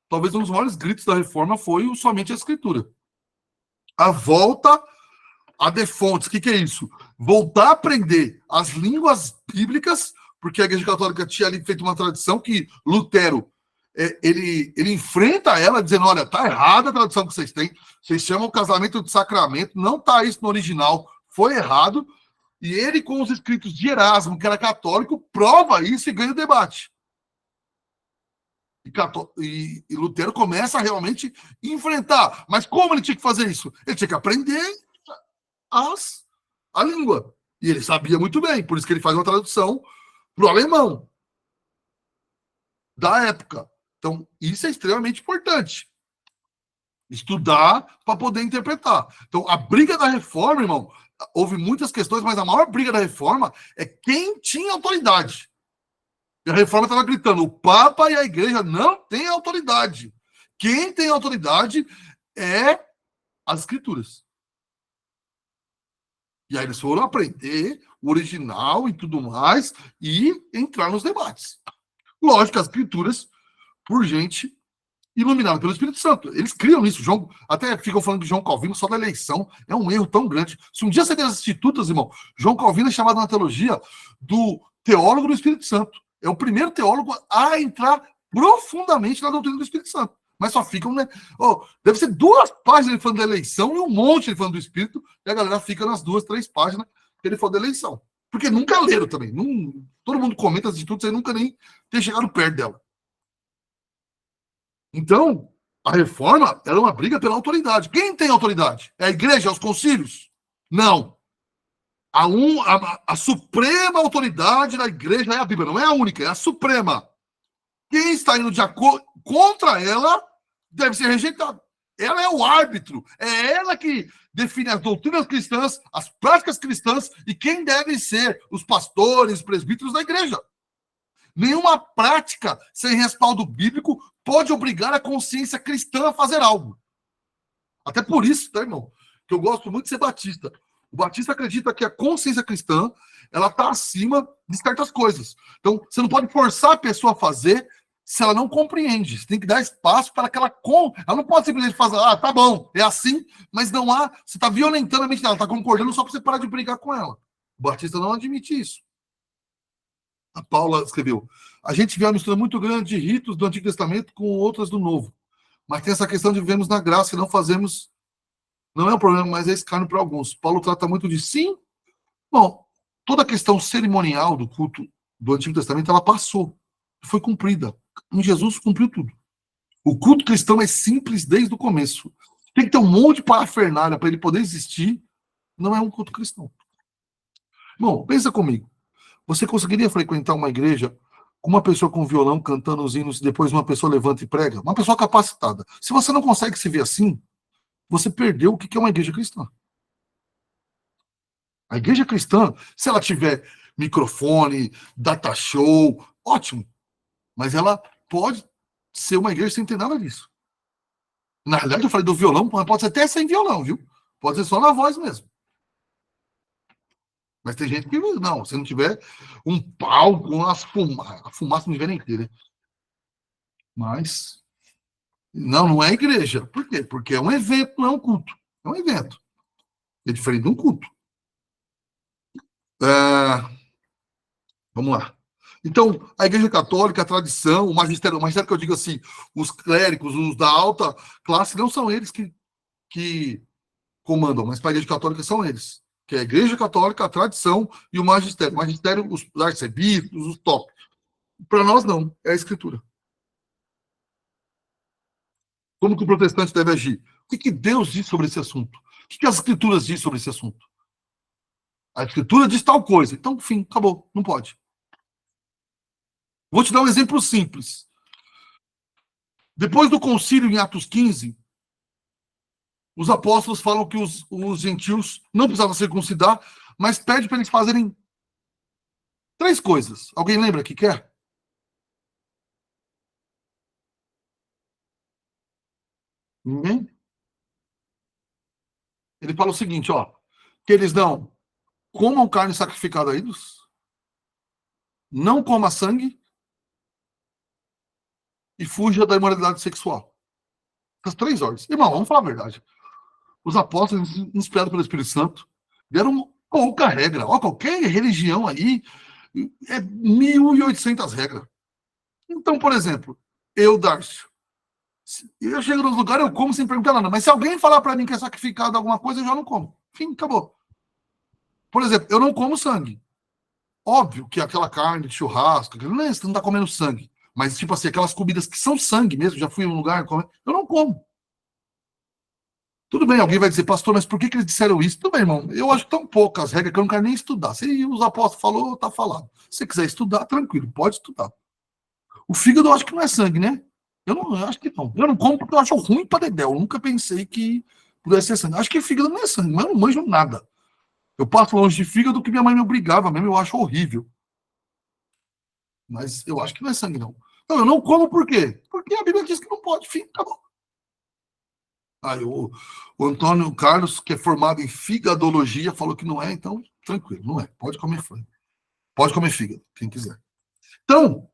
talvez um dos maiores gritos da reforma foi somente a escritura. A volta a de fontes. O que é isso? Voltar a aprender as línguas bíblicas, porque a Igreja Católica tinha ali feito uma tradição que Lutero, ele enfrenta ela dizendo, olha, tá errada a tradição que vocês têm, vocês chamam o casamento de sacramento, não tá isso no original, foi errado, e ele com os escritos de Erasmo, que era católico, prova isso e ganha o debate. E Lutero começa a realmente enfrentar. Mas como ele tinha que fazer isso? Ele tinha que aprender a língua. E ele sabia muito bem, por isso que ele faz uma tradução para o alemão da época. Então, isso é extremamente importante. Estudar para poder interpretar. Então, a briga da reforma, irmão, houve muitas questões, mas a maior briga da reforma é quem tinha autoridade. E a reforma estava gritando, o Papa e a igreja não têm autoridade. Quem tem autoridade é as escrituras. E aí eles foram aprender o original e tudo mais e entrar nos debates. Lógico, as escrituras, por gente iluminada pelo Espírito Santo. Eles criam isso. Até ficam falando de João Calvino só da eleição. É um erro tão grande. Se um dia você tem as institutas, irmão, João Calvino é chamado na teologia do teólogo do Espírito Santo. É o primeiro teólogo a entrar profundamente na doutrina do Espírito Santo. Mas só ficam, né? Deve ser 2 páginas ele falando da eleição e um monte ele falando do Espírito, e a galera fica nas 2, 3 páginas que ele falou da eleição. Porque nunca leram também. Todo mundo comenta as institutas e nunca nem tem chegado perto dela. Então, a reforma era uma briga pela autoridade. Quem tem autoridade? É a igreja, os concílios? Não. A suprema autoridade da igreja é a Bíblia, não é a única, é a suprema. Quem está indo de acordo contra ela deve ser rejeitado. Ela é o árbitro. É ela que define as doutrinas cristãs, as práticas cristãs e quem devem ser os pastores, presbíteros da igreja. Nenhuma prática sem respaldo bíblico pode obrigar a consciência cristã a fazer algo. Até por isso, tá, irmão? Que eu gosto muito de ser batista. O batista acredita que a consciência cristã ela está acima de certas coisas. Então, você não pode forçar a pessoa a fazer se ela não compreende. Você tem que dar espaço para que ela... Ela não pode simplesmente fazer, tá bom, é assim, mas não há... Você está violentando a mente dela, está concordando só para você parar de brigar com ela. O batista não admite isso. A Paula escreveu, a gente vê uma mistura muito grande de ritos do Antigo Testamento com outras do Novo. Mas tem essa questão de vivemos na graça e não fazemos... Não é um problema, mas é escárnio para alguns. Paulo trata muito de sim. Bom, toda a questão cerimonial do culto do Antigo Testamento, ela passou. Foi cumprida. Em Jesus cumpriu tudo. O culto cristão é simples desde o começo. Tem que ter um monte de parafernália para ele poder existir. Não é um culto cristão. Bom, pensa comigo. Você conseguiria frequentar uma igreja com uma pessoa com violão cantando os hinos e depois uma pessoa levanta e prega? Uma pessoa capacitada. Se você não consegue se ver assim, você perdeu o que é uma igreja cristã. A igreja cristã, se ela tiver microfone, data show, ótimo. Mas ela pode ser uma igreja sem ter nada disso. Na realidade, eu falei do violão, mas pode ser até sem violão, viu? Pode ser só na voz mesmo. Mas tem gente que, não, se não tiver um palco, a fumaça não tiver nem ter, né? Mas, não é igreja. Por quê? Porque é um evento, não é um culto. É um evento. É diferente de um culto. Vamos lá. Então, a Igreja Católica, a tradição, o magistério que eu digo assim, os clérigos, os da alta classe, não são eles que comandam, mas para a Igreja Católica são eles. Que é a Igreja Católica, a tradição e o magistério. O magistério, os arcebispos, os top. Para nós, não. É a Escritura. Como que o protestante deve agir? O que Deus diz sobre esse assunto? O que as Escrituras dizem sobre esse assunto? A Escritura diz tal coisa. Então, fim, acabou. Não pode. Vou te dar um exemplo simples. Depois do concílio em Atos 15, os apóstolos falam que os gentios não precisavam circuncidar, mas pede para eles fazerem 3 coisas. Alguém lembra que quer? Ninguém? Ele fala o seguinte, ó, que eles não comam carne sacrificada a ídolos, não coma sangue e fuja da imoralidade sexual. Essas 3 ordens. Irmão, vamos falar a verdade. Os apóstolos, inspirados pelo Espírito Santo, deram pouca regra. Ó, qualquer religião aí é 1.800 regras. Então, por exemplo, Darcio, eu chego nos lugares, eu como sem perguntar nada. Mas se alguém falar para mim que é sacrificado alguma coisa, eu já não como. Fim, acabou. Por exemplo, eu não como sangue. Óbvio que aquela carne de churrasco, você não tá comendo sangue. Mas, tipo assim, aquelas comidas que são sangue mesmo, já fui em um lugar, eu não como. Tudo bem, alguém vai dizer, pastor, mas por que eles disseram isso? Tudo bem, irmão. Eu acho que tão poucas regras que eu não quero nem estudar. Se os apóstolos falou, tá falado. Se você quiser estudar, tranquilo, pode estudar. O fígado eu acho que não é sangue, né? Eu acho que não. Eu não como porque eu acho ruim pra dedéu. Eu nunca pensei que pudesse ser sangue. Acho que fígado não é sangue, mas eu não manjo nada. Eu passo longe de fígado que minha mãe me obrigava mesmo, eu acho horrível. Mas eu acho que não é sangue, não. Então, eu não como por quê? Porque a Bíblia diz que não pode. Fim, acabou. Aí o Antônio Carlos, que é formado em figadologia, falou que não é, então, tranquilo, não é. Pode comer frango. Pode comer fígado, quem quiser. Então,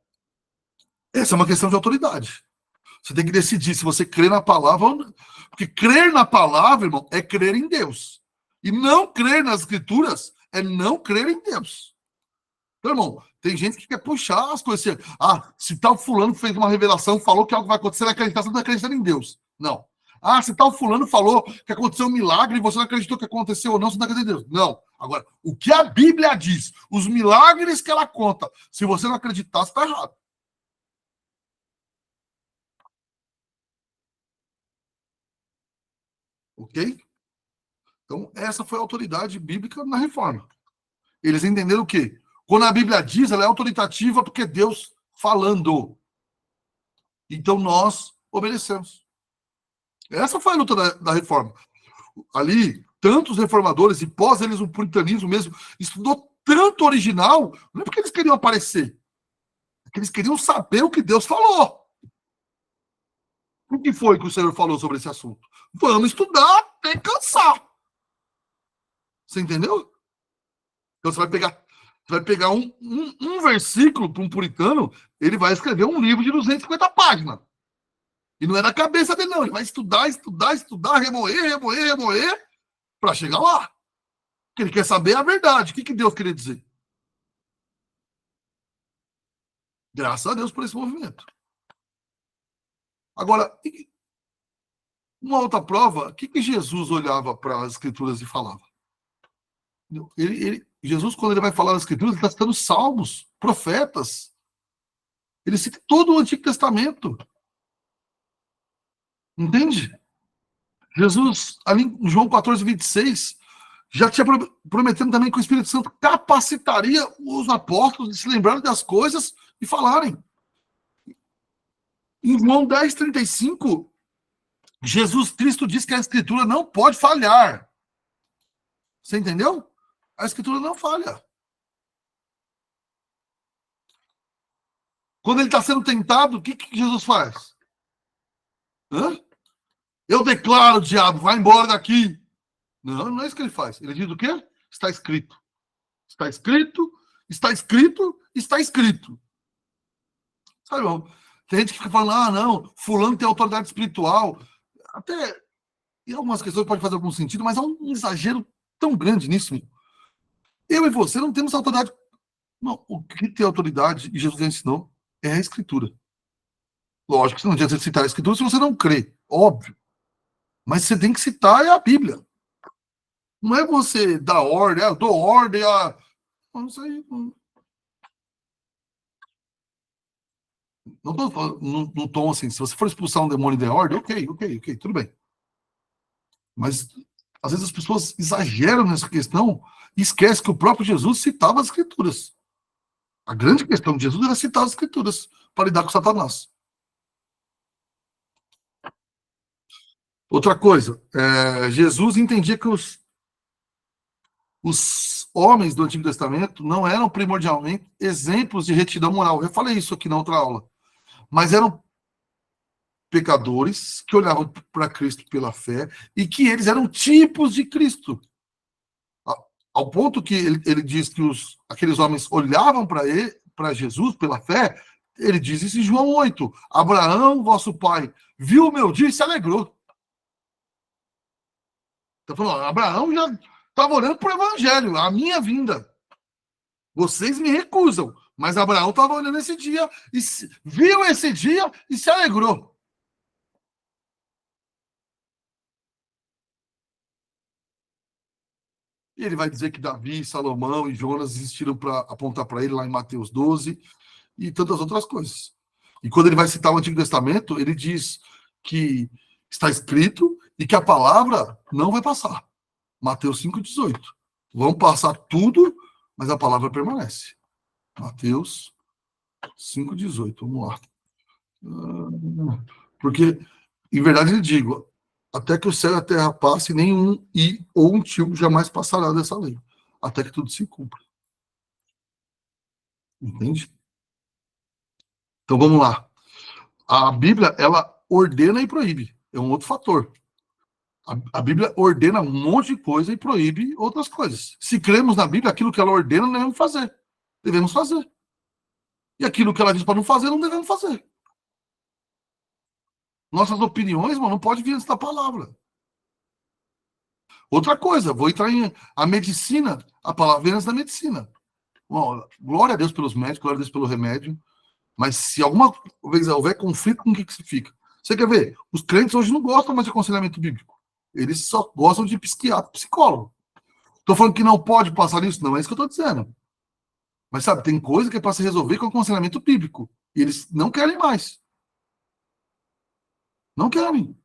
essa é uma questão de autoridade. Você tem que decidir se você crê na palavra ou não. Porque crer na palavra, irmão, é crer em Deus. E não crer nas escrituras é não crer em Deus. Então, irmão, tem gente que quer puxar as coisas assim. Se tal fulano fez uma revelação, falou que algo vai acontecer, vai acreditar, você não está acreditando em Deus. Não. Se tal fulano falou que aconteceu um milagre e você não acreditou que aconteceu ou não, você não acredita em Deus. Não. Agora, o que a Bíblia diz, os milagres que ela conta, se você não acreditar, você está errado. Ok? Então, essa foi a autoridade bíblica na reforma. Eles entenderam o quê? Quando a Bíblia diz, ela é autoritativa porque Deus falando. Então, nós obedecemos. Essa foi a luta da reforma. Ali, tantos reformadores e pós eles o puritanismo mesmo, estudou tanto original, não é porque eles queriam aparecer, é que eles queriam saber o que Deus falou. O que foi que o Senhor falou sobre esse assunto? Vamos estudar até cansar. Você entendeu? Então você vai pegar um versículo para um puritano, ele vai escrever um livro de 250 páginas. E não é da cabeça dele, não. Ele vai estudar, remoer, para chegar lá. Porque ele quer saber a verdade. O que Deus queria dizer? Graças a Deus por esse movimento. Agora, uma outra prova, o que Jesus olhava para as Escrituras e falava? Jesus, quando ele vai falar das Escrituras, ele está citando salmos, profetas. Ele cita todo o Antigo Testamento. Entende? Jesus, ali em João 14, 26, já tinha prometendo também que o Espírito Santo capacitaria os apóstolos de se lembrarem das coisas e falarem. Em João 10, 35, Jesus Cristo diz que a Escritura não pode falhar. Você entendeu? A Escritura não falha. Quando ele está sendo tentado, o que Jesus faz? Eu declaro, diabo, vai embora daqui. Não é isso que ele faz. Ele diz o quê? Está escrito. Está escrito, está escrito, está escrito. Sabe, irmão? Tem gente que fica falando, não, fulano tem autoridade espiritual. Até, em algumas questões pode fazer algum sentido, mas há um exagero tão grande nisso. Eu e você não temos autoridade. Não, o que tem autoridade, e Jesus ensinou, é a Escritura. Lógico que você não adianta citar a Escritura se você não crê, óbvio. Mas você tem que citar a Bíblia. Não é você dar ordem, eu dou ordem a... Não sei. Não estou falando num tom assim, se você for expulsar um demônio de ordem, ok, tudo bem. Mas, às vezes, as pessoas exageram nessa questão e esquecem que o próprio Jesus citava as Escrituras. A grande questão de Jesus era citar as Escrituras para lidar com Satanás. Outra coisa, Jesus entendia que os homens do Antigo Testamento não eram primordialmente exemplos de retidão moral. Eu falei isso aqui na outra aula. Mas eram pecadores que olhavam para Cristo pela fé e que eles eram tipos de Cristo. Ao ponto que ele diz que aqueles homens olhavam para Jesus pela fé, ele diz isso em João 8. Abraão, vosso pai, viu o meu dia e se alegrou. Então, falando, Abraão já estava orando para o evangelho, a minha vinda. Vocês me recusam, mas Abraão estava olhando esse dia, viu esse dia e se alegrou. E ele vai dizer que Davi, Salomão e Jonas existiram para apontar para ele lá em Mateus 12 e tantas outras coisas. E quando ele vai citar o Antigo Testamento, ele diz que está escrito e que a palavra não vai passar. Mateus 5,18. Vão passar tudo, mas a palavra permanece. Mateus 5,18. Vamos lá. Porque, em verdade, eu digo, até que o céu e a terra passem, nenhum i ou um tio jamais passará dessa lei. Até que tudo se cumpra. Entende? Então, vamos lá. A Bíblia, ela ordena e proíbe. É um outro fator. A Bíblia ordena um monte de coisa e proíbe outras coisas. Se cremos na Bíblia, aquilo que ela ordena, não devemos fazer. Devemos fazer. E aquilo que ela diz para não fazer, não devemos fazer. Nossas opiniões, mano, não pode vir antes da palavra. Outra coisa, vou entrar em a medicina, a palavra vem antes da medicina. Bom, glória a Deus pelos médicos, glória a Deus pelo remédio, mas se alguma vez houver conflito, com o que se fica? Você quer ver? Os crentes hoje não gostam mais de aconselhamento bíblico. Eles só gostam de psiquiatra, psicólogo. Estou falando que não pode passar nisso? Não é isso que eu estou dizendo. Mas sabe, tem coisa que é para se resolver com aconselhamento bíblico. E eles não querem mais. Não querem.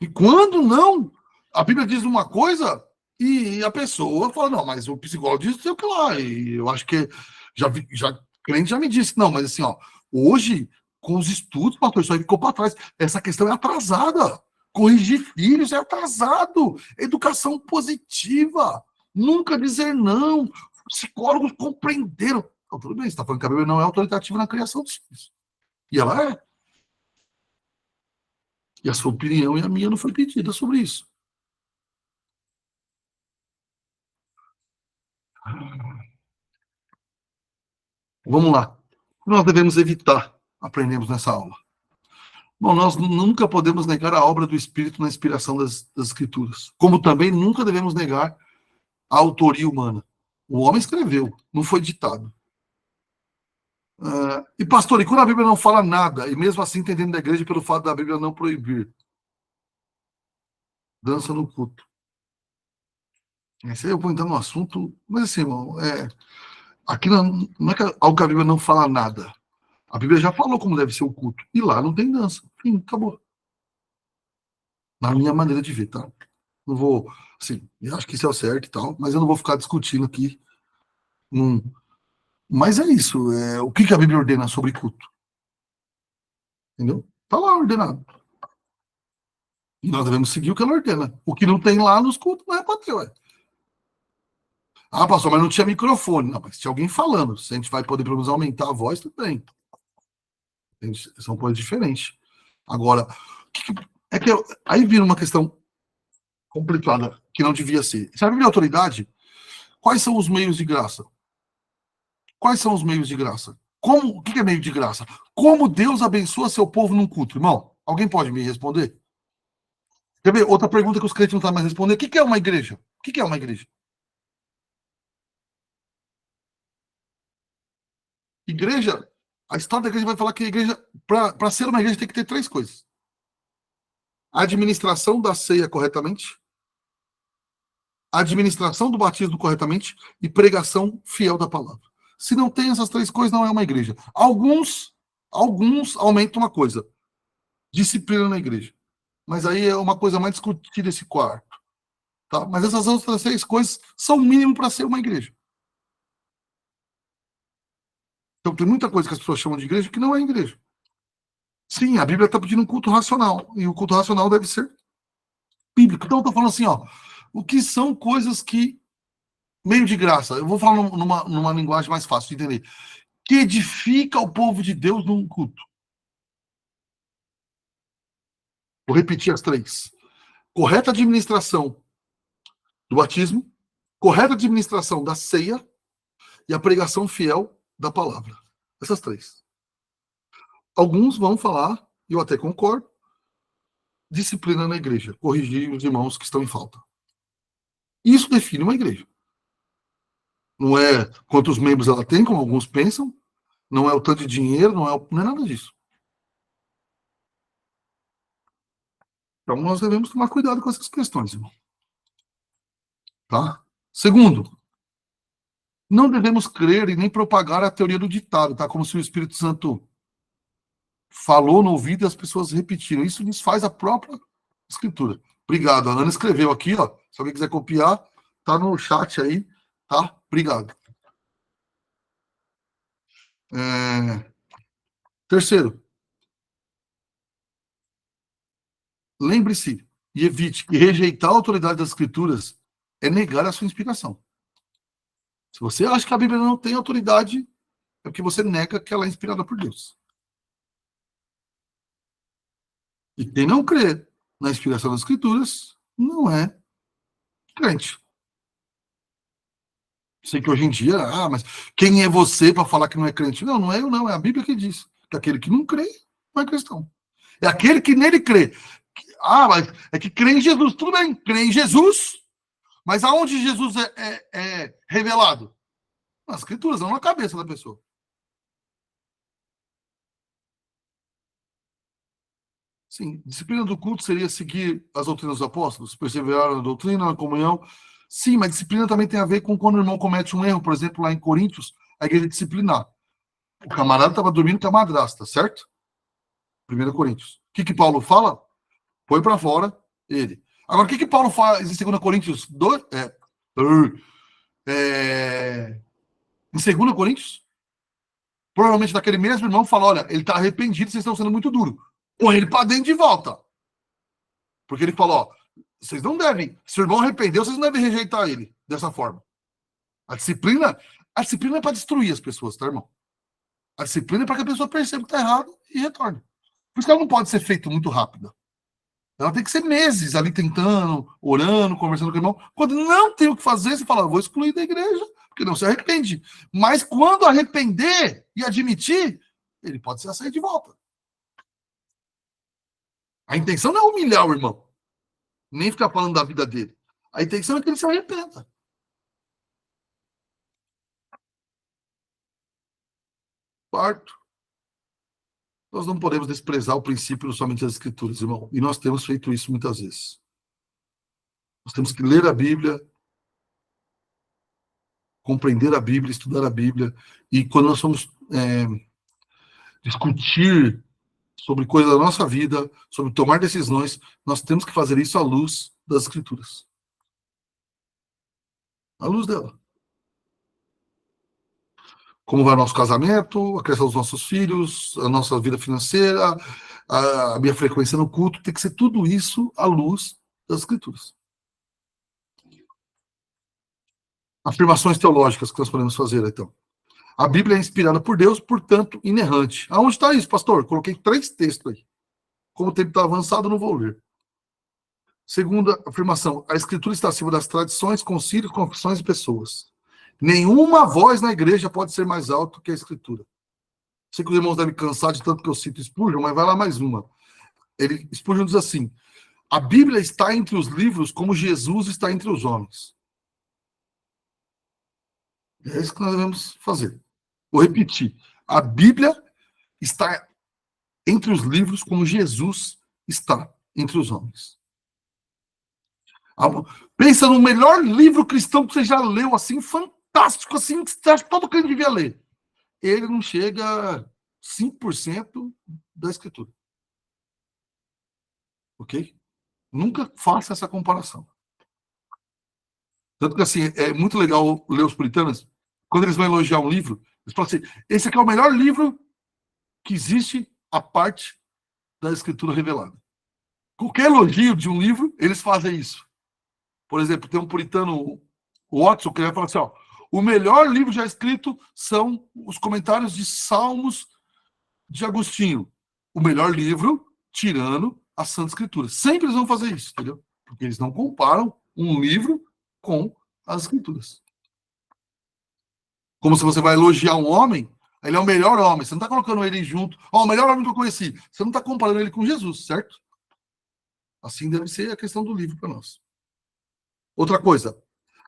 E quando não, a Bíblia diz uma coisa e a pessoa fala, não, mas o psicólogo diz sei o que lá. E eu acho que crente já me disse, não, mas assim, ó, hoje, com os estudos, pastor, isso aí ficou para trás. Essa questão é atrasada. Corrigir filhos é atrasado. Educação positiva. Nunca dizer não. Psicólogos compreenderam. Então, tudo bem, você está falando que a Bíblia não é autoritativa na criação dos filhos. E ela é. E a sua opinião e a minha não foi pedida sobre isso. Vamos lá. Nós devemos evitar, aprendemos nessa aula. Bom, nós nunca podemos negar a obra do Espírito na inspiração das Escrituras. Como também nunca devemos negar a autoria humana. O homem escreveu, não foi ditado. E pastor, e quando a Bíblia não fala nada, e mesmo assim entendendo da igreja pelo fato da Bíblia não proibir dança no culto. Esse aí eu vou entrar no assunto, mas assim, irmão, aqui não é que algo que a Bíblia não fala nada. A Bíblia já falou como deve ser o culto. E lá não tem dança. Fim, acabou. Na minha maneira de ver, tá? Não vou, assim, eu acho que isso é o certo e tal, mas eu não vou ficar discutindo aqui. Mas é isso. O que a Bíblia ordena sobre culto? Entendeu? Tá lá ordenado. E nós devemos seguir o que ela ordena. O que não tem lá nos cultos não é para ter, ué. Ah, pastor, mas não tinha microfone. Não, mas tinha alguém falando. Se a gente vai poder, pelo menos, aumentar a voz, tudo bem. São coisas diferentes. Agora, aí vira uma questão complicada, que não devia ser. Se a Bíblia é autoridade, quais são os meios de graça? Quais são os meios de graça? O que é meio de graça? Como Deus abençoa seu povo num culto? Irmão, alguém pode me responder? Quer ver? Outra pergunta que os crentes não estão mais respondendo. O que é uma igreja? O que é uma igreja? Igreja, a história da igreja vai falar que a igreja, para ser uma igreja, tem que ter 3 coisas. A administração da ceia corretamente, a administração do batismo corretamente e pregação fiel da palavra. Se não tem essas 3 coisas, não é uma igreja. Alguns aumentam uma coisa, disciplina na igreja. Mas aí é uma coisa mais discutida esse quarto. Tá? Mas essas outras 3 coisas são o mínimo para ser uma igreja. Então tem muita coisa que as pessoas chamam de igreja que não é igreja. Sim, a Bíblia está pedindo um culto racional. E o culto racional deve ser bíblico. Então eu estou falando assim, ó, o que são coisas que, meio de graça, eu vou falar numa linguagem mais fácil de entender, que edifica o povo de Deus num culto. Vou repetir as 3. Correta administração do batismo, correta administração da ceia e a pregação fiel da palavra. Essas 3. Alguns vão falar, e eu até concordo, disciplina na igreja, corrigir os irmãos que estão em falta. Isso define uma igreja. Não é quantos membros ela tem, como alguns pensam, não é o tanto de dinheiro, não é nada disso. Então nós devemos tomar cuidado com essas questões, irmão. Tá? Segundo, não devemos crer e nem propagar a teoria do ditado, tá? Como se o Espírito Santo falou no ouvido e as pessoas repetiram. Isso desfaz a própria escritura. Obrigado. A Ana escreveu aqui, ó. Se alguém quiser copiar, tá no chat aí, tá? Obrigado. Terceiro, lembre-se e evite que rejeitar a autoridade das escrituras é negar a sua inspiração. Se você acha que a Bíblia não tem autoridade, é porque você nega que ela é inspirada por Deus. E quem não crê na inspiração das escrituras não é crente. Sei que hoje em dia, mas quem é você para falar que não é crente? Não, não é eu, não. É a Bíblia que diz que aquele que não crê não é cristão. É aquele que nele crê. Mas é que crê em Jesus. Tudo bem, crê em Jesus, mas aonde Jesus é revelado? Nas escrituras, não na cabeça da pessoa. Sim, disciplina do culto seria seguir as doutrinas dos apóstolos, perseverar na doutrina, na comunhão. Sim, mas disciplina também tem a ver com quando o irmão comete um erro, por exemplo, lá em Coríntios, a igreja disciplinar. O camarada estava dormindo com a madrasta, certo? 1 Coríntios. O que Paulo fala? Põe para fora ele. Agora, o que Paulo faz em 2 Coríntios 2? Em 2 Coríntios, provavelmente daquele mesmo irmão fala, olha, ele está arrependido, vocês estão sendo muito duros. Põe ele para dentro de volta. Porque ele fala, ó, vocês não devem, se o irmão arrependeu, vocês não devem rejeitar ele dessa forma. A disciplina é para destruir as pessoas, tá, irmão? A disciplina é para que a pessoa perceba que está errado e retorne. Por isso que ela não pode ser feita muito rápida. Ela tem que ser meses ali tentando, orando, conversando com o irmão. Quando não tem o que fazer, você fala, vou excluir da igreja, porque não se arrepende. Mas quando arrepender e admitir, ele pode ser aceito de volta. A intenção não é humilhar o irmão, nem ficar falando da vida dele. A intenção é que ele se arrependa. Quarto, nós não podemos desprezar o princípio somente das Escrituras, irmão. E nós temos feito isso muitas vezes. Nós temos que ler a Bíblia, compreender a Bíblia, estudar a Bíblia. E quando nós vamos discutir sobre coisas da nossa vida, sobre tomar decisões, nós temos que fazer isso à luz das Escrituras. À luz dela. Como vai o nosso casamento, a criação dos nossos filhos, a nossa vida financeira, a minha frequência no culto, tem que ser tudo isso à luz das Escrituras. Afirmações teológicas que nós podemos fazer, então. A Bíblia é inspirada por Deus, portanto, inerrante. Aonde está isso, pastor? Coloquei 3 textos aí. Como o tempo está avançado, não vou ler. Segunda afirmação, a Escritura está acima das tradições, concílios, confissões e pessoas. Nenhuma voz na igreja pode ser mais alta que a Escritura. Sei que os irmãos devem cansar de tanto que eu cito Spurgeon, mas vai lá mais uma. Spurgeon diz assim, a Bíblia está entre os livros como Jesus está entre os homens. É isso que nós devemos fazer. Vou repetir. A Bíblia está entre os livros como Jesus está entre os homens. Pensa no melhor livro cristão que você já leu, assim, fantástico, assim, que você acha que todo crente devia ler. Ele não chega a 5% da Escritura. Ok? Nunca faça essa comparação. Tanto que, assim, é muito legal ler os puritanos, quando eles vão elogiar um livro, eles falam assim, esse aqui é o melhor livro que existe a parte da Escritura revelada. Qualquer elogio de um livro, eles fazem isso. Por exemplo, tem um puritano, o Watson, que vai falar assim, ó, o melhor livro já escrito são os comentários de Salmos de Agostinho. O melhor livro, tirando a Santa Escritura. Sempre eles vão fazer isso, entendeu? Porque eles não comparam um livro com as Escrituras. Como se você vai elogiar um homem, ele é o melhor homem. Você não está colocando ele junto. Ó, o melhor homem que eu conheci. Você não está comparando ele com Jesus, certo? Assim deve ser a questão do livro para nós. Outra coisa.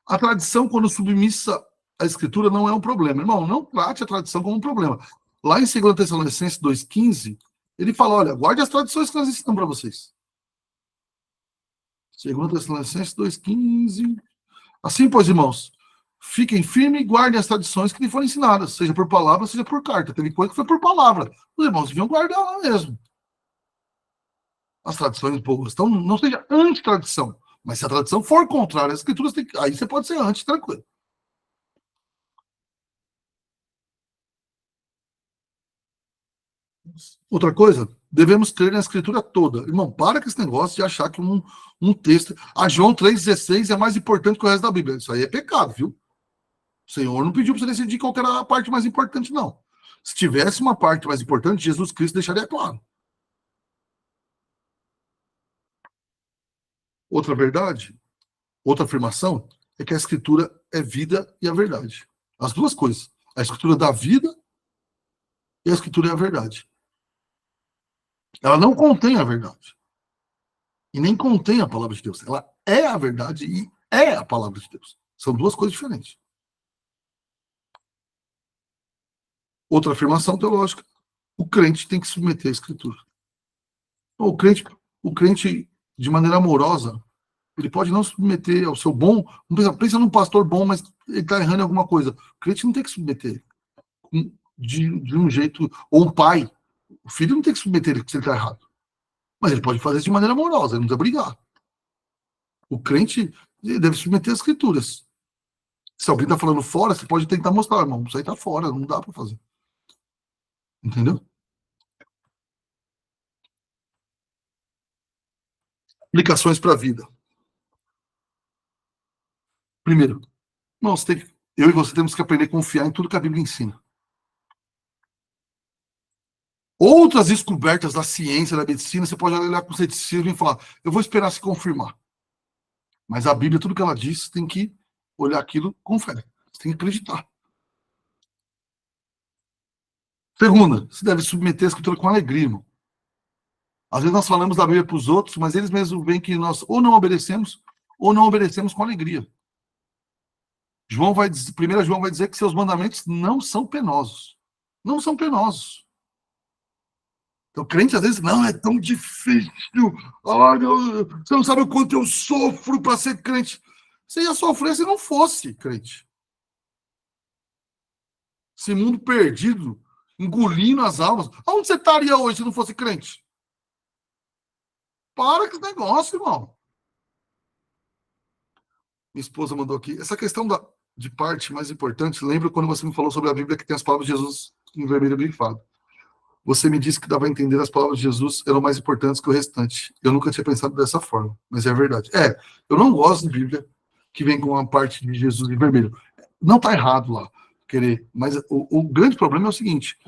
A tradição, quando submissa à Escritura, não é um problema. Irmão, não trate a tradição como um problema. Lá em 2 Tessalonicenses 2,15, ele fala, olha, guarde as tradições que nós ensinamos para vocês. 2 Tessalonicenses 2,15. Assim, pois, irmãos, fiquem firmes e guardem as tradições que lhe foram ensinadas, seja por palavra, seja por carta. Teve coisa que foi por palavra. Os irmãos deviam guardar lá mesmo. As tradições boas. Então, não seja anti-tradição. Mas se a tradição for contrária às escrituras, aí você pode ser anti, tranquilo. Outra coisa, devemos crer na escritura toda. Irmão, para com esse negócio de achar que um texto... A João 3,16 é mais importante que o resto da Bíblia. Isso aí é pecado, viu? O Senhor não pediu para você decidir qual que era a parte mais importante, não. Se tivesse uma parte mais importante, Jesus Cristo deixaria claro. Outra verdade, outra afirmação, é que a Escritura é vida e a verdade. As duas coisas. A Escritura dá vida e a Escritura é a verdade. Ela não contém a verdade. E nem contém a palavra de Deus. Ela é a verdade e é a palavra de Deus. São duas coisas diferentes. Outra afirmação teológica. O crente tem que submeter à Escritura. O crente, de maneira amorosa, ele pode não submeter ao seu bom. Pensa num pastor bom, mas ele está errando em alguma coisa. O crente não tem que submeter de um jeito. Ou um pai. O filho não tem que submeter ele se ele está errado. Mas ele pode fazer isso de maneira amorosa, ele não precisa brigar. O crente deve submeter as escrituras. Se alguém está falando fora, você pode tentar mostrar, irmão, isso aí está fora, não dá para fazer. Entendeu? Aplicações para a vida. Primeiro, eu e você temos que aprender a confiar em tudo que a Bíblia ensina. Outras descobertas da ciência, da medicina, você pode olhar com ceticismo e falar, eu vou esperar se confirmar. Mas a Bíblia, tudo que ela diz, tem que olhar aquilo com fé. Você tem que acreditar. Segunda, você deve submeter a escritura com alegria, irmão. Às vezes nós falamos da Bíblia para os outros, mas eles mesmos veem que nós ou não obedecemos com alegria. 1 João vai dizer que seus mandamentos não são penosos. Não são penosos. Então, o crente, às vezes, não, é tão difícil. Olha, você não sabe o quanto eu sofro para ser crente. Você ia sofrer se não fosse crente. Esse mundo perdido, engolindo as almas. Aonde você estaria hoje se não fosse crente? Para com esse negócio, irmão. Minha esposa mandou aqui. Essa questão de parte mais importante, lembra quando você me falou sobre a Bíblia que tem as palavras de Jesus em vermelho grifado? Você me disse que dava a entender as palavras de Jesus eram mais importantes que o restante. Eu nunca tinha pensado dessa forma, mas é verdade. Eu não gosto de Bíblia que vem com a parte de Jesus em vermelho. Não está errado lá, querer. Mas o grande problema é o seguinte: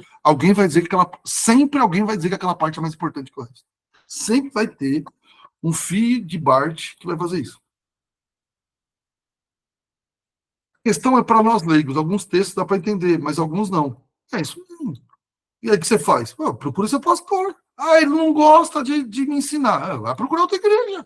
sempre alguém vai dizer que aquela parte é mais importante que o resto. Sempre vai ter um filho de Bart que vai fazer isso. A questão é para nós leigos. Alguns textos dá para entender, mas alguns não. É isso mesmo. E aí o que você faz? Procura seu pastor. Ele não gosta de me ensinar. Vai procurar outra igreja.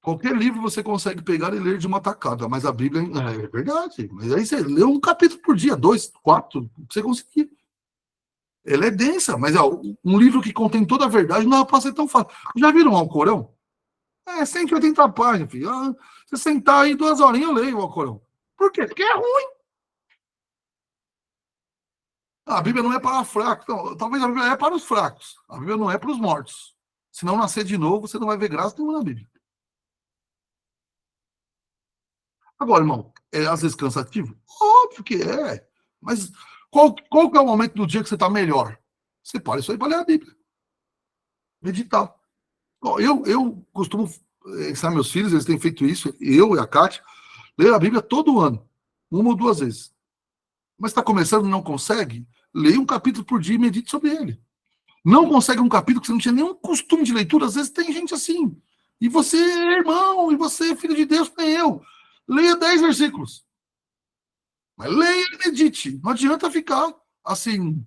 Qualquer livro você consegue pegar e ler de uma tacada, mas a Bíblia é verdade. Mas aí você lê um capítulo por dia, 2, 4, você conseguir. Ela é densa, mas um livro que contém toda a verdade não é para ser tão fácil. Já viram o Alcorão? 180 páginas, filho. Você sentar aí 2 horinhas, eu leio o Alcorão. Por quê? Porque é ruim. A Bíblia não é para fracos. Não, talvez a Bíblia é para os fracos. A Bíblia não é para os mortos. Se não nascer de novo, você não vai ver graça nenhuma na Bíblia. Agora, irmão, é às vezes cansativo? Óbvio que é. Mas qual que é o momento do dia que você está melhor? Você para isso aí para ler a Bíblia. Meditar. Bom, eu costumo ensinar meus filhos, eles têm feito isso, eu e a Kátia, ler a Bíblia todo ano, 1 ou 2 vezes. Mas está começando e não consegue? Leia um capítulo por dia e medite sobre ele. Não consegue um capítulo que você não tinha nenhum costume de leitura, às vezes tem gente assim. E você é irmão, e você é filho de Deus, nem eu. Leia 10 versículos. Mas leia e medite. Não adianta ficar assim.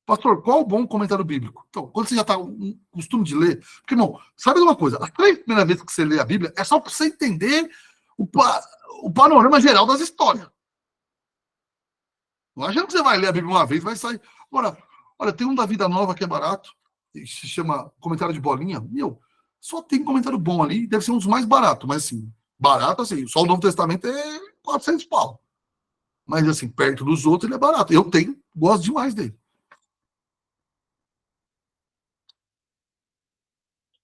Pastor, qual o bom comentário bíblico? Então, quando você já está com costume de ler, porque, irmão, sabe de uma coisa? As 3 primeiras vezes que você lê a Bíblia é só para você entender o panorama geral das histórias. Não adianta que você vai ler a Bíblia uma vez, vai sair. Agora, olha, tem um da Vida Nova que é barato, que se chama Comentário de Bolinha. Só tem comentário bom ali, deve ser um dos mais baratos, mas assim, barato assim, só o Novo Testamento é 400 pau. Mas assim, perto dos outros ele é barato. Eu gosto demais dele.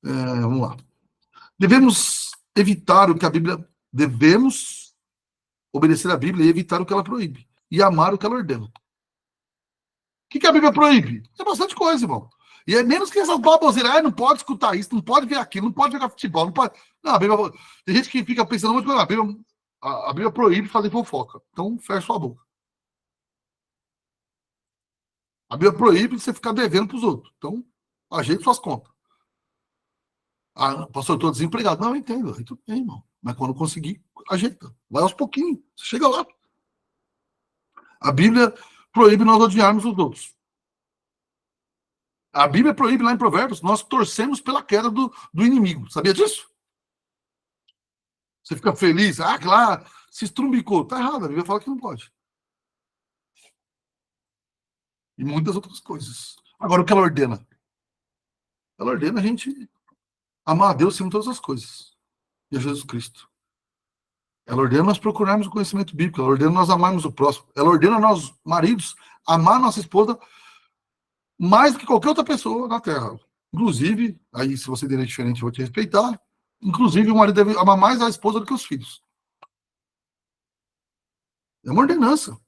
Vamos lá. Devemos obedecer a Bíblia e evitar o que ela proíbe. E amar o que ela ordena. O que a Bíblia proíbe? É bastante coisa, irmão. E é menos que essas baboseiras. Não pode escutar isso, não pode ver aquilo, não pode jogar futebol, não pode. Não, a Bíblia... Tem gente que fica pensando muito coisa. A Bíblia proíbe fazer fofoca. Então, fecha sua boca. A Bíblia proíbe você ficar devendo para os outros. Então, ajeite suas contas. Pastor, eu estou desempregado. Não, eu entendo. Aí tudo bem, irmão. Mas quando conseguir, ajeita. Vai aos pouquinhos. Você chega lá. A Bíblia proíbe nós odiarmos os outros. A Bíblia proíbe lá em Provérbios, nós torcemos pela queda do inimigo. Sabia disso? Você fica feliz. Claro, se estrumbicou. Tá errado, a Bíblia fala que não pode. E muitas outras coisas. Agora, o que ela ordena? Ela ordena a gente amar a Deus acima de todas as coisas. E a Jesus Cristo. Ela ordena nós procurarmos o conhecimento bíblico. Ela ordena nós amarmos o próximo. Ela ordena nós, maridos, amar nossa esposa mais do que qualquer outra pessoa na Terra. Inclusive, aí se você der diferente, eu vou te respeitar. Inclusive, o marido deve amar mais a esposa do que os filhos. É uma ordenança.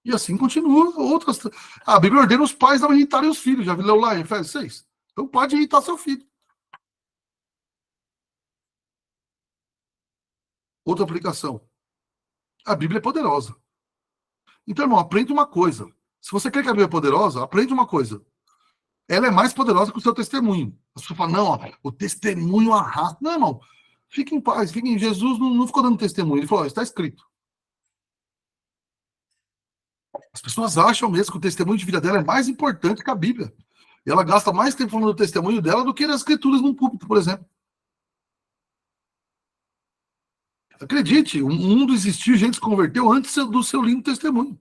E assim continua outras. A Bíblia ordena os pais não irritarem os filhos. Já leu lá em Efésios 6? Então pode irritar seu filho. Outra aplicação. A Bíblia é poderosa. Então, irmão, aprende uma coisa. Se você quer que a Bíblia é poderosa, aprende uma coisa. Ela é mais poderosa que o seu testemunho. As pessoas falam, não, ó, o testemunho arrasta. Não, irmão. Fique em paz. Fique em... Jesus não ficou dando testemunho. Ele falou, está escrito. As pessoas acham mesmo que o testemunho de vida dela é mais importante que a Bíblia. E ela gasta mais tempo falando do testemunho dela do que nas escrituras num púlpito, por exemplo. Acredite, o mundo existiu, gente se converteu antes do seu lindo testemunho.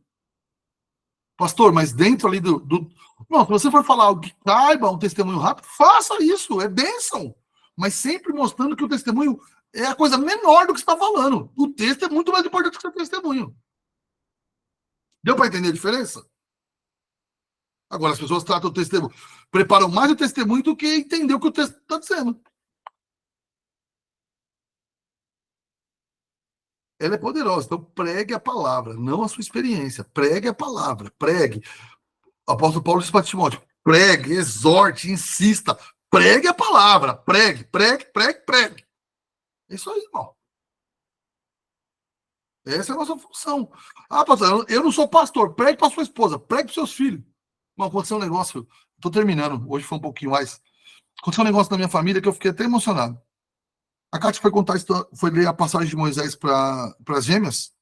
Pastor, mas dentro ali Não, se você for falar algo que caiba um testemunho rápido, faça isso, é bênção. Mas sempre mostrando que o testemunho é a coisa menor do que você está falando. O texto é muito mais importante que o seu testemunho. Deu para entender a diferença? Agora, as pessoas tratam o testemunho, preparam mais o testemunho do que entender o que o texto está dizendo. Ela é poderosa, então pregue a palavra, não a sua experiência. Pregue a palavra, pregue. O apóstolo Paulo disse para Timóteo, pregue, exorte, insista, pregue a palavra, pregue, pregue, pregue, pregue. É isso aí, irmão. Essa é a nossa função. Ah, pastor, eu não sou pastor, pregue para sua esposa, pregue para seus filhos. Irmão, aconteceu um negócio, estou terminando, hoje foi um pouquinho mais. Aconteceu um negócio na minha família que eu fiquei até emocionado. A Cátia foi contar, foi ler a passagem de Moisés para as gêmeas,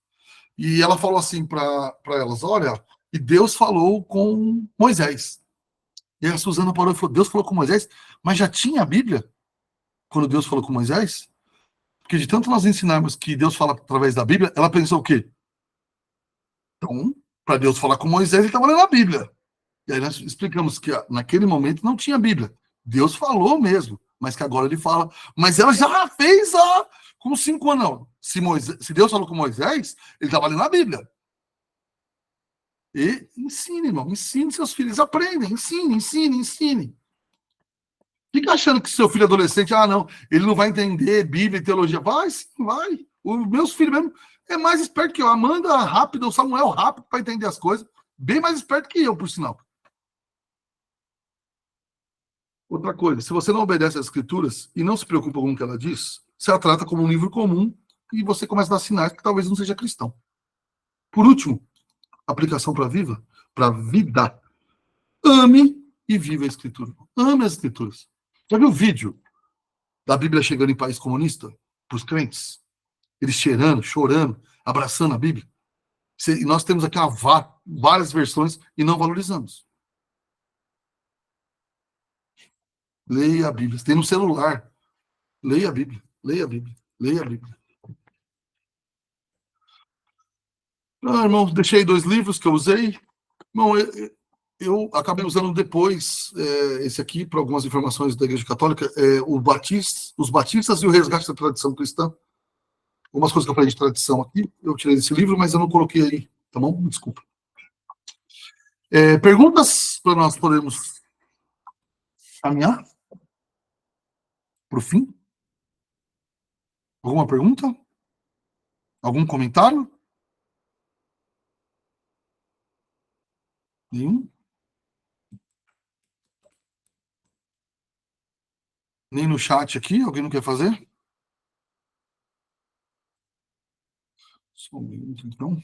e ela falou assim para elas: olha, e Deus falou com Moisés. E a Suzana parou e falou: Deus falou com Moisés, mas já tinha a Bíblia quando Deus falou com Moisés? Porque de tanto nós ensinarmos que Deus fala através da Bíblia, ela pensou o quê? Então, para Deus falar com Moisés, ele estava lendo a Bíblia. E aí nós explicamos que naquele momento não tinha Bíblia. Deus falou mesmo, mas que agora ele fala. Mas ela já fez com 5 anos. Não. Se Deus falou com Moisés, ele estava lendo a Bíblia. E ensine, irmão. Ensine seus filhos. Aprendem. Ensine. Fica achando que seu filho adolescente, não, ele não vai entender Bíblia e teologia. Vai, sim, vai. Os meus filhos mesmo é mais esperto que eu. Amanda rápido, o Samuel rápido para entender as coisas. Bem mais esperto que eu, por sinal. Outra coisa, se você não obedece às escrituras e não se preocupa com o que ela diz, você a trata como um livro comum e você começa a dar sinais que talvez não seja cristão. Por último, aplicação para a vida. Ame e viva a escritura. Ame as escrituras. Já viu o vídeo da Bíblia chegando em país comunista para os crentes? Eles cheirando, chorando, abraçando a Bíblia. E nós temos aqui várias versões e não valorizamos. Leia a Bíblia. Você tem no celular. Leia a Bíblia. Leia a Bíblia. Leia a Bíblia. Irmão, deixei 2 livros que eu usei. Irmão, eu acabei usando depois esse aqui para algumas informações da Igreja Católica, os Batistas e o Resgate da Tradição Cristã. Algumas coisas que eu falei de tradição aqui, eu tirei desse livro, mas eu não coloquei aí, tá bom? Desculpa. Perguntas para nós podermos caminhar para o fim? Alguma pergunta? Algum comentário? Nenhum? Nem no chat aqui? Alguém não quer fazer? Só um minuto, então.